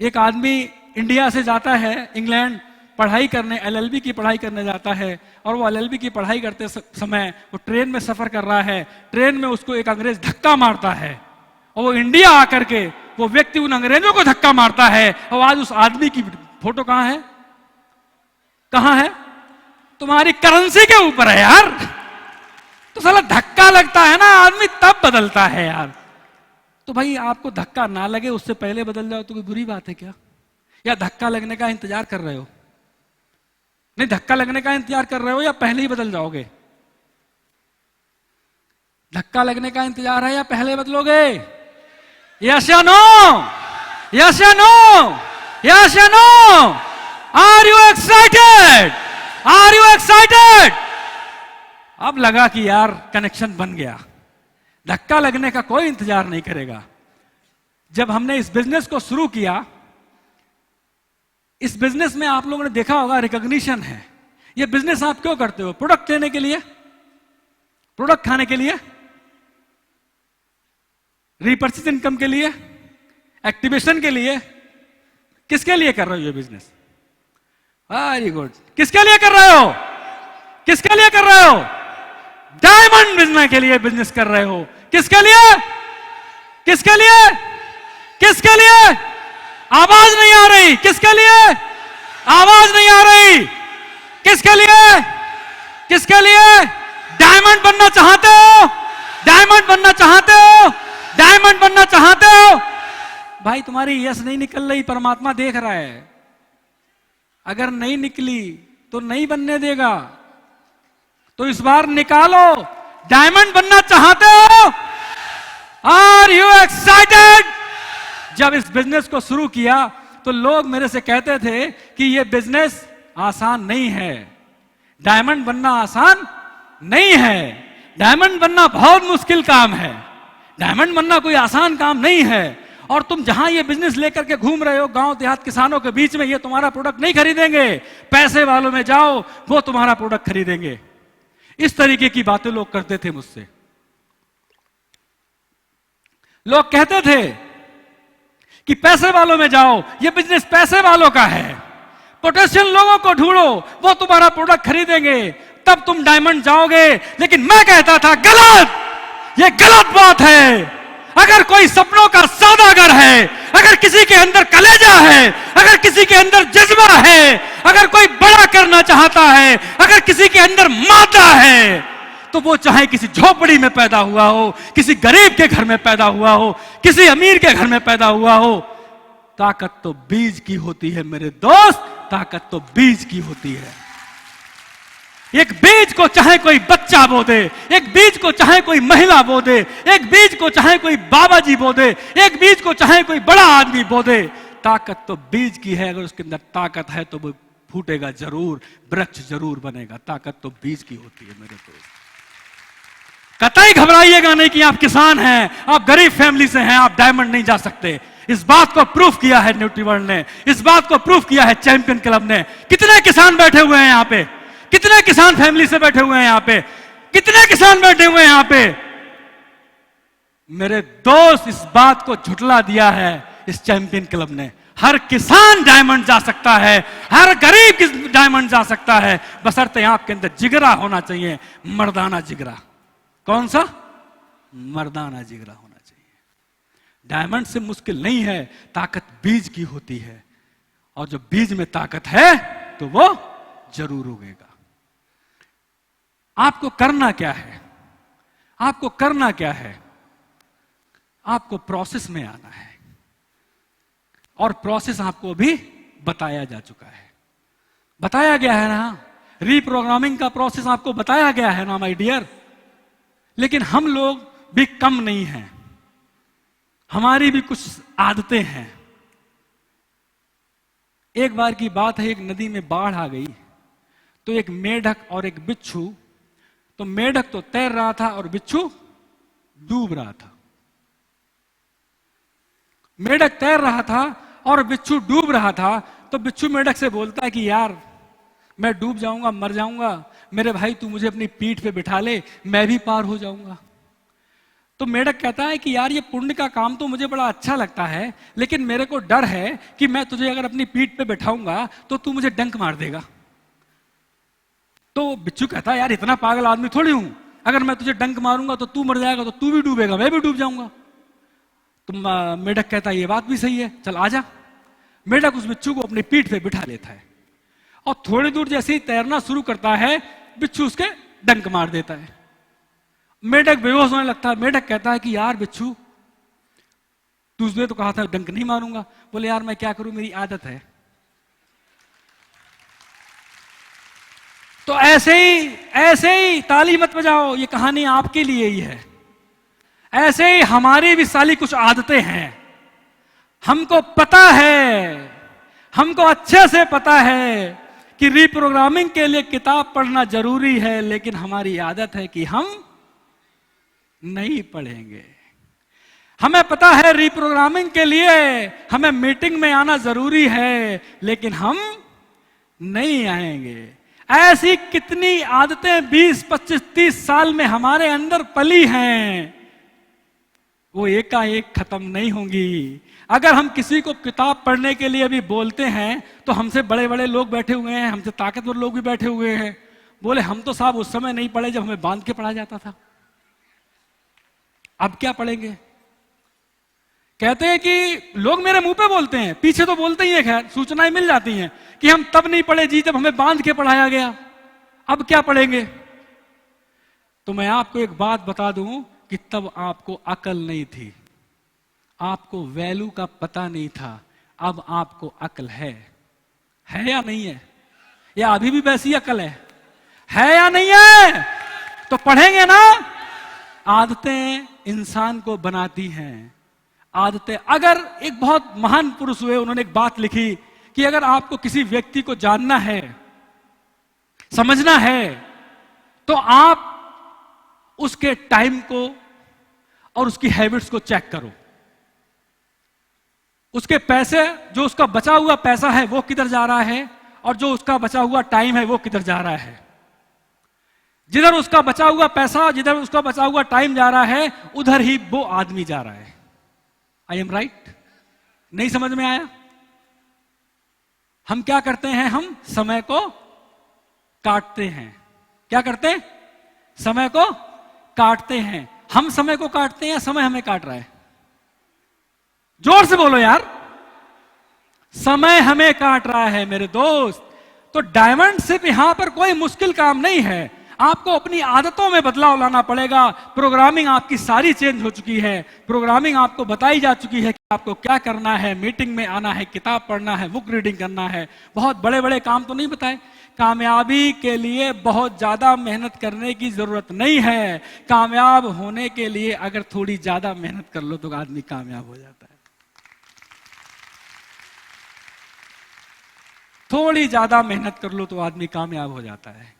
एक आदमी इंडिया से जाता है इंग्लैंड पढ़ाई करने, एलएलबी की पढ़ाई करने जाता है, और वो एलएलबी की पढ़ाई करते समय वो ट्रेन में सफर कर रहा है, ट्रेन में उसको एक अंग्रेज धक्का मारता है और वो इंडिया आकर के वो व्यक्ति उन अंग्रेजों को धक्का मारता है। और आज उस आदमी की फोटो कहां है? कहां है? तुम्हारी करेंसी के ऊपर है यार। तो साला धक्का लगता है ना आदमी तब बदलता है यार। तो भाई आपको धक्का ना लगे उससे पहले बदल जाओ तो कोई बुरी बात है क्या? या धक्का लगने का इंतजार कर रहे हो? नहीं, धक्का लगने का इंतजार कर रहे हो या पहले ही बदल जाओगे? धक्का लगने का इंतजार है या पहले बदलोगे? यस या नो? यस या नो? यस या no? Are you excited? Are you excited? अब लगा कि यार कनेक्शन बन गया। धक्का लगने का कोई इंतजार नहीं करेगा। जब हमने इस बिजनेस को शुरू किया, इस बिजनेस में आप लोगों ने देखा होगा रिकॉग्निशन है। ये बिजनेस आप क्यों करते हो? प्रोडक्ट लेने के लिए? प्रोडक्ट खाने के लिए? रीपर्चेज इनकम के लिए? एक्टिवेशन के लिए? किसके लिए कर रहे हो ये बिजनेस? Very good. किसके लिए कर रहे हो? किसके लिए कर रहे हो? डायमंड बिजनेस के लिए बिजनेस कर रहे हो। किसके लिए? किसके लिए? किसके लिए? आवाज नहीं आ रही। किसके लिए? आवाज नहीं आ रही। किसके लिए? किसके लिए? डायमंड बनना चाहते हो? डायमंड बनना चाहते हो? डायमंड बनना चाहते हो? भाई तुम्हारी यस नहीं निकल रही, परमात्मा देख रहा है। अगर नहीं निकली तो नहीं बनने देगा, तो इस बार निकालो। डायमंड बनना चाहते हो? Are you excited? जब इस बिजनेस को शुरू किया तो लोग मेरे से कहते थे कि यह बिजनेस आसान नहीं है, डायमंड बनना आसान नहीं है, डायमंड बनना बहुत मुश्किल काम है, डायमंड बनना कोई आसान काम नहीं है। और तुम जहां ये बिजनेस लेकर के घूम रहे हो गांव देहात किसानों के बीच में, ये तुम्हारा प्रोडक्ट नहीं खरीदेंगे। पैसे वालों में जाओ, वो तुम्हारा प्रोडक्ट खरीदेंगे। इस तरीके की बातें लोग करते थे मुझसे। लोग कहते थे कि पैसे वालों में जाओ, ये बिजनेस पैसे वालों का है, पोटेंशियल लोगों को ढूंढो, वो तुम्हारा प्रोडक्ट खरीदेंगे, तब तुम डायमंड जाओगे। लेकिन मैं कहता था गलत, ये गलत बात है। अगर कोई सपनों का सौदागर है, अगर किसी के अंदर कलेजा है, अगर किसी के अंदर जज्बा है, अगर कोई बड़ा करना चाहता है, अगर किसी के अंदर मादा है, तो वो चाहे किसी झोपड़ी में पैदा हुआ हो, किसी गरीब के घर में पैदा हुआ हो, किसी अमीर के घर में पैदा हुआ हो, ताकत तो बीज की होती है मेरे दोस्त, ताकत तो बीज की होती है। एक बीज को चाहे कोई बच्चा बो दे, एक बीज को चाहे कोई महिला बो दे, एक बीज को चाहे कोई बाबा जी बो दे, एक बीज को चाहे कोई बड़ा आदमी बो दे, ताकत तो बीज की है। अगर उसके अंदर ताकत है तो वो फूटेगा जरूर, वृक्ष जरूर बनेगा। ताकत तो बीज की होती है मेरे दोस्त। कतई घबराइएगा नहीं कि आप किसान हैं, आप गरीब फैमिली से हैं, आप डायमंड नहीं जा सकते। इस बात को प्रूफ किया है न्यूट्रीवर्ल्ड ने, इस बात को प्रूफ किया है चैंपियन क्लब ने। कितने किसान बैठे हुए हैं यहाँ पे, कितने किसान फैमिली से बैठे हुए हैं यहाँ पे, कितने किसान बैठे हुए हैं यहाँ पे। मेरे दोस्त, इस बात को झुठला दिया है इस चैंपियन क्लब ने। हर किसान डायमंड जा सकता है, हर गरीब डायमंड जा सकता है, बशर्ते आपके अंदर जिगरा होना चाहिए, मर्दाना जिगरा। कौन सा? मर्दाना जिगरा होना चाहिए। डायमंड से मुश्किल नहीं है, ताकत बीज की होती है, और जो बीज में ताकत है तो वो जरूर उगेगा। आपको करना क्या है? आपको करना क्या है? आपको प्रोसेस में आना है, और प्रोसेस आपको अभी बताया जा चुका है, बताया गया है ना। रीप्रोग्रामिंग का प्रोसेस आपको बताया गया है ना माय डियर। लेकिन हम लोग भी कम नहीं हैं, हमारी भी कुछ आदतें हैं। एक बार की बात है, एक नदी में बाढ़ आ गई, तो एक मेढक और एक बिच्छू, तो मेढक तो तैर रहा था और बिच्छू डूब रहा था। मेढक तैर रहा था और बिच्छू डूब रहा था, तो बिच्छू मेढक से बोलता है कि यार मैं डूब जाऊंगा, मर जाऊंगा, मेरे भाई तू मुझे अपनी पीठ पे बिठा ले, मैं भी पार हो जाऊंगा। तो मेढक कहता है कि यार ये पुण्य का काम तो मुझे बड़ा अच्छा लगता है, लेकिन मेरे को डर है कि मैं तुझे अगर अपनी पीठ पे बिठाऊंगा तो तू मुझे डंक मार देगा। तो बिच्छू कहता है यार इतना पागल आदमी थोड़ी हूं, अगर मैं तुझे डंक मारूंगा तो तू मर जाएगा, तो तू भी डूबेगा, मैं भी डूब जाऊंगा। तो मेढक कहता है ये बात भी सही है, चल आजा। मेढक उस बिच्छू को अपनी पीठ पे बिठा लेता है, और थोड़ी दूर जैसे ही तैरना शुरू करता है, बिच्छू उसके डंक मार देता है। मेढक बेहोश होने लगता है। मेढक कहता है कि यार बिच्छू, तुझने तो कहा था डंक नहीं मारूंगा। बोले यार मैं क्या करूं, मेरी आदत है। तो ऐसे ही ताली मत बजाओ, ये कहानी आपके लिए ही है। ऐसे ही हमारी भी साली कुछ आदतें हैं, हमको पता है, हमको अच्छे से पता है कि रीप्रोग्रामिंग के लिए किताब पढ़ना जरूरी है, लेकिन हमारी आदत है कि हम नहीं पढ़ेंगे। हमें पता है रीप्रोग्रामिंग के लिए हमें मीटिंग में आना जरूरी है, लेकिन हम नहीं आएंगे। ऐसी कितनी आदतें 20, 25, 30 साल में हमारे अंदर पली हैं, वो एकाएक खत्म नहीं होंगी। अगर हम किसी को किताब पढ़ने के लिए भी बोलते हैं, तो हमसे बड़े बड़े लोग बैठे हुए हैं, हमसे ताकतवर लोग भी बैठे हुए हैं। बोले हम तो साहब उस समय नहीं पढ़े जब हमें बांध के पढ़ा जाता था। अब क्या पढ़ेंगे? कहते हैं कि लोग मेरे मुंह पे बोलते हैं, पीछे तो बोलते ही है, खैर सूचनाएं मिल जाती हैं कि हम तब नहीं पढ़े जी जब हमें बांध के पढ़ाया गया, अब क्या पढ़ेंगे? तो मैं आपको एक बात बता दूं कि तब आपको अकल नहीं थी, आपको वैल्यू का पता नहीं था। अब आपको अकल है या नहीं है? या अभी भी वैसी अकल है या नहीं है? तो पढ़ेंगे ना। आदतें इंसान को बनाती हैं। आदतें, अगर एक बहुत महान पुरुष हुए, उन्होंने एक बात लिखी कि अगर आपको किसी व्यक्ति को जानना है, समझना है, तो आप उसके टाइम को और उसकी हैबिट्स को चेक करो। उसके पैसे, जो उसका बचा हुआ पैसा है वो किधर जा रहा है, और जो उसका बचा हुआ टाइम है वो किधर जा रहा है। जिधर उसका बचा हुआ पैसा, जिधर उसका बचा हुआ टाइम जा रहा है, उधर ही वो आदमी जा रहा है। I am right? नहीं समझ में आया? हम क्या करते हैं? हम समय को काटते हैं। क्या करते हैं? समय को काटते हैं। हम समय को काटते हैं या समय हमें काट रहा है? जोर से बोलो यार। समय हमें काट रहा है मेरे दोस्त। तो डायमंड सिर्फ यहां पर कोई मुश्किल काम नहीं है। आपको अपनी आदतों में बदलाव लाना पड़ेगा। प्रोग्रामिंग आपकी सारी चेंज हो चुकी है। प्रोग्रामिंग आपको बताई जा चुकी है कि आपको क्या करना है। मीटिंग में आना है, किताब पढ़ना है, बुक रीडिंग करना है। बहुत बड़े बड़े काम तो नहीं बताए। कामयाबी के लिए बहुत ज्यादा मेहनत करने की जरूरत नहीं है। कामयाब होने के लिए अगर थोड़ी ज्यादा मेहनत कर लो तो आदमी कामयाब हो जाता है। थोड़ी ज्यादा मेहनत कर लो तो आदमी कामयाब हो जाता है।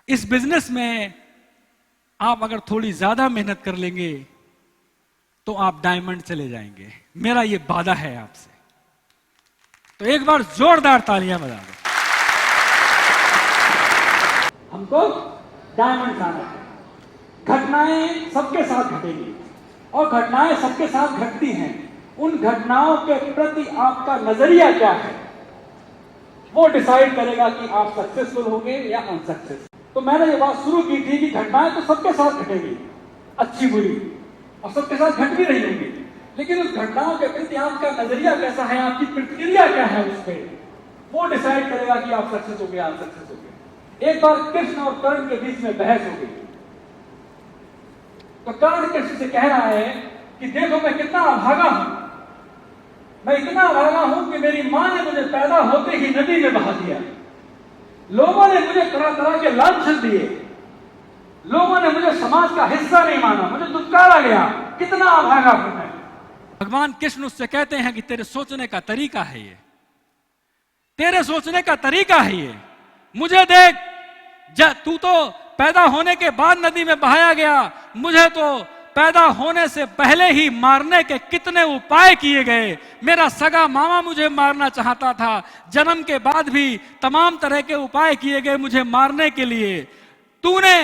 इस बिजनेस में आप अगर थोड़ी ज्यादा मेहनत कर लेंगे तो आप डायमंड चले जाएंगे। मेरा ये वादा है आपसे। तो एक बार जोरदार तालियां बजा दो। हमको डायमंड जाना है। घटनाएं सबके साथ घटेंगी और घटनाएं सबके साथ घटती हैं। उन घटनाओं के प्रति आपका नजरिया क्या है, वो डिसाइड करेगा कि आप सक्सेसफुल होंगे या अनसक्सेसफुल। तो मैंने ये बात शुरू की थी कि घटनाएं तो सबके साथ घटेंगी, अच्छी बुरी, और सबके साथ घट भी रही होंगी, लेकिन उस घटनाओं के प्रति आपका नजरिया कैसा है, आपकी प्रतिक्रिया क्या है उस पर, वो डिसाइड करेगा कि आप सक्सेस हो गए, अनसक्सेस हो गए। एक बार कृष्ण और कर्ण के बीच में बहस हो गई। तो कर्ण कृष्ण से कह रहा है कि देखो मैं कितना अभागा हूं, मैं इतना अभागा हूं कि मेरी मां ने मुझे पैदा होते ही नदी में बहा दिया। लोगों ने मुझे तरह तरह के लांछन दिए, लोगों ने मुझे समाज का हिस्सा नहीं माना, मुझे दुत्कारा गया, कितना अभागा हूं मैं। भगवान कृष्ण उससे कहते हैं कि तेरे सोचने का तरीका है ये, तेरे सोचने का तरीका है ये। मुझे देख, तू तो पैदा होने के बाद नदी में बहाया गया, मुझे तो पैदा होने से पहले ही मारने के कितने उपाय किए गए। मेरा सगा मामा मुझे मारना चाहता था, जन्म के बाद भी तमाम तरह के उपाय किए गए मुझे मारने के लिए। तूने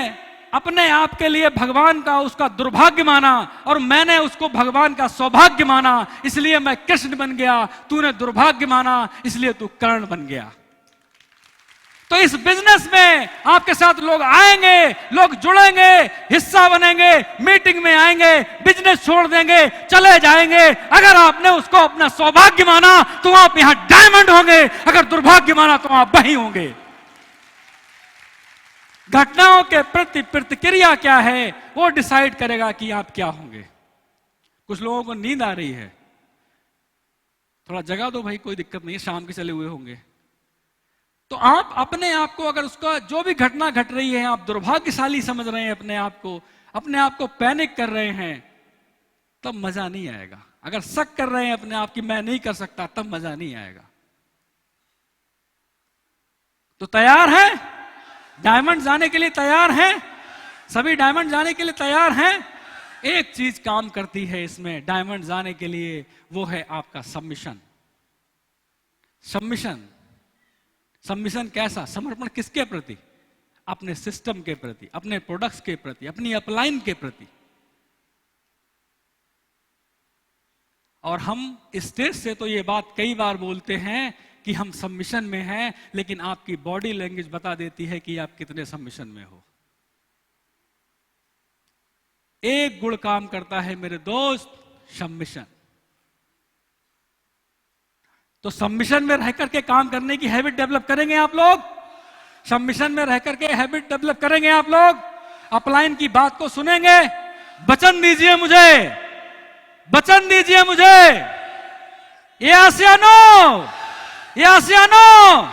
अपने आप के लिए भगवान का उसका दुर्भाग्य माना और मैंने उसको भगवान का सौभाग्य माना, इसलिए मैं कृष्ण बन गया। तूने दुर्भाग्य माना इसलिए तू कर्ण बन गया। तो इस बिजनेस में आपके साथ लोग आएंगे, लोग जुड़ेंगे, हिस्सा बनेंगे, मीटिंग में आएंगे, बिजनेस छोड़ देंगे, चले जाएंगे। अगर आपने उसको अपना सौभाग्य माना तो आप यहां डायमंड होंगे, अगर दुर्भाग्य माना तो आप वहीं होंगे। घटनाओं के प्रति प्रतिक्रिया क्या है वो डिसाइड करेगा कि आप क्या होंगे। कुछ लोगों को नींद आ रही है, थोड़ा जगा दो भाई, कोई दिक्कत नहीं है, शाम के चले हुए होंगे। तो आप अपने आप को, अगर उसका जो भी घटना घट रही है आप दुर्भाग्यशाली समझ रहे हैं, अपने आप को पैनिक कर रहे हैं, तब मजा नहीं आएगा। अगर शक कर रहे हैं अपने आप की मैं नहीं कर सकता, तब मजा नहीं आएगा। तो तैयार हैं? डायमंड जाने के लिए तैयार हैं? सभी डायमंड जाने के लिए तैयार हैं? एक चीज काम करती है इसमें डायमंड जाने के लिए, वो है आपका सबमिशन। सबमिशन, सबमिशन कैसा? समर्पण किसके प्रति? अपने सिस्टम के प्रति, अपने प्रोडक्ट्स के प्रति, अपनी अपलाइन के प्रति। और हम स्टेज से तो ये बात कई बार बोलते हैं कि हम सबमिशन में हैं, लेकिन आपकी बॉडी लैंग्वेज बता देती है कि आप कितने सबमिशन में हो। एक गुण काम करता है मेरे दोस्त, सबमिशन। तो सबमिशन में रह करके काम करने की हैबिट डेवलप करेंगे आप लोग? सबमिशन में रह करके हैबिट डेवलप करेंगे आप लोग? अपलाइन की बात को सुनेंगे? वचन दीजिए मुझे, वचन दीजिए मुझे। यस या नो? यस या नो?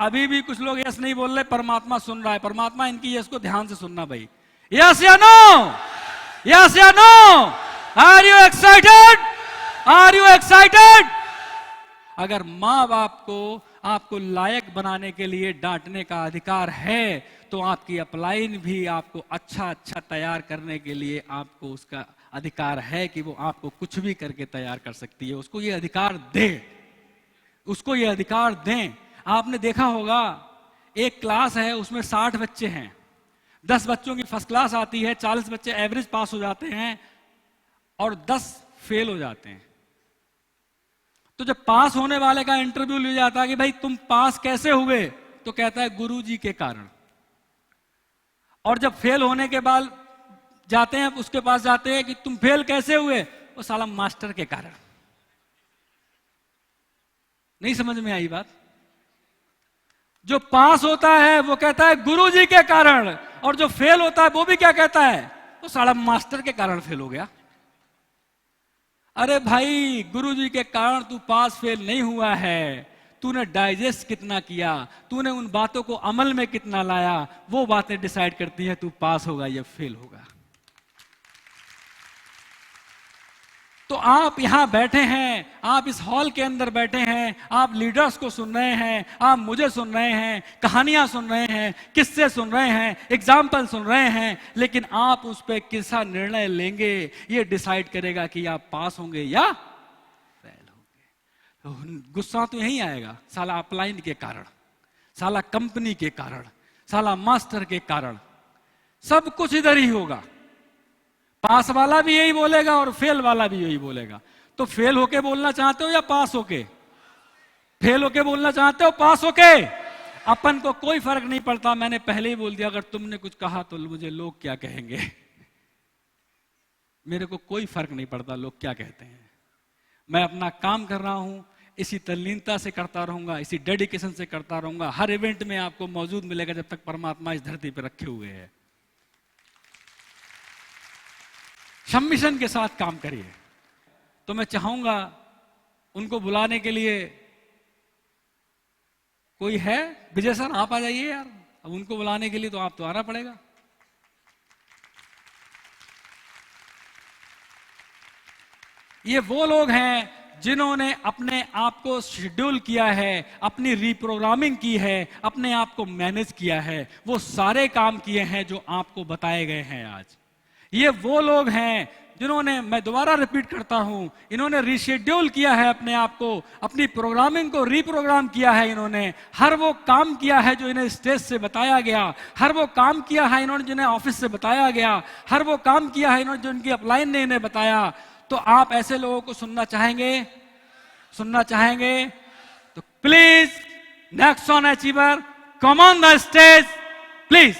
अभी भी कुछ लोग यस नहीं बोल रहे, परमात्मा सुन रहा है। परमात्मा इनकी यस को ध्यान से सुनना भाई। यस या नो? यस या no? Are you excited? Are you excited? अगर मां बाप को आपको लायक बनाने के लिए डांटने का अधिकार है, तो आपकी अपलाइन भी आपको अच्छा तैयार करने के लिए आपको उसका अधिकार है कि वो आपको कुछ भी करके तैयार कर सकती है। उसको ये अधिकार दें, उसको ये अधिकार दें। आपने देखा होगा, एक क्लास है, उसमें 60 बच्चे हैं, 10 बच्चों की फर्स्ट क्लास आती है, 40 बच्चे एवरेज पास हो जाते हैं और 10 फेल हो जाते हैं। तो जब पास होने वाले का इंटरव्यू लिया जाता है कि भाई तुम पास कैसे हुए, तो कहता है गुरुजी के कारण। और जब फेल होने के बाद जाते हैं, उसके पास जाते हैं कि तुम फेल कैसे हुए, वो साला मास्टर के कारण। नहीं समझ में आई बात? जो पास होता है वो कहता है गुरुजी के कारण, और जो फेल होता है वो भी क्या कहता है, वो साला मास्टर के कारण फेल हो गया। अरे भाई, गुरुजी के कारण तू पास फेल नहीं हुआ है, तूने डाइजेस्ट कितना किया, तूने उन बातों को अमल में कितना लाया, वो बातें डिसाइड करती है तू पास होगा या फेल होगा। तो आप यहां बैठे हैं, आप इस हॉल के अंदर बैठे हैं, आप लीडर्स को सुन रहे हैं, आप मुझे सुन रहे हैं, कहानियां सुन रहे हैं, किस्से सुन रहे हैं, एग्जाम्पल सुन रहे हैं, लेकिन आप उस पर कैसा निर्णय लेंगे, ये डिसाइड करेगा कि आप पास होंगे या फेल होंगे। तो गुस्सा तो यही आएगा, साला अपलाइन के कारण, साला कंपनी के कारण, साला मास्टर के कारण, सब कुछ इधर ही होगा। पास वाला भी यही बोलेगा और फेल वाला भी यही बोलेगा। तो फेल होके बोलना चाहते हो या पास होके? फेल होके बोलना चाहते हो, पास होके? अपन को कोई फर्क नहीं पड़ता। मैंने पहले ही बोल दिया, अगर तुमने कुछ कहा तो मुझे लोग क्या कहेंगे। मेरे को कोई फर्क नहीं पड़ता लोग क्या कहते हैं। मैं अपना काम कर रहा हूं, इसी तल्लीनता से करता रहूंगा, इसी डेडिकेशन से करता रहूंगा। हर इवेंट में आपको मौजूद मिलेगा जब तक परमात्मा इस धरती पर रखे हुए है। सबमिशन के साथ काम करिए। तो मैं चाहूंगा उनको बुलाने के लिए कोई है? विजय सर आप आ जाइए यार। अब उनको बुलाने के लिए तो आप तो आना पड़ेगा। ये वो लोग हैं जिन्होंने अपने आप को शेड्यूल किया है, अपनी रीप्रोग्रामिंग की है, अपने आप को मैनेज किया है, वो सारे काम किए हैं जो आपको बताए गए हैं आज। ये वो लोग हैं जिन्होंने, मैं दोबारा रिपीट करता हूं, इन्होंने रीशेड्यूल किया है अपने आप को, अपनी प्रोग्रामिंग को रीप्रोग्राम किया है। इन्होंने हर वो काम किया है जो इन्हें स्टेज से बताया गया, हर वो काम किया है इन्होंने जिन्हें ऑफिस से बताया गया, हर वो काम किया है इन्होंने जो इनकी अपलाइन ने इन्हें बताया। तो आप ऐसे लोगों को सुनना चाहेंगे? सुनना चाहेंगे? तो please next on achiever, come on the stage please.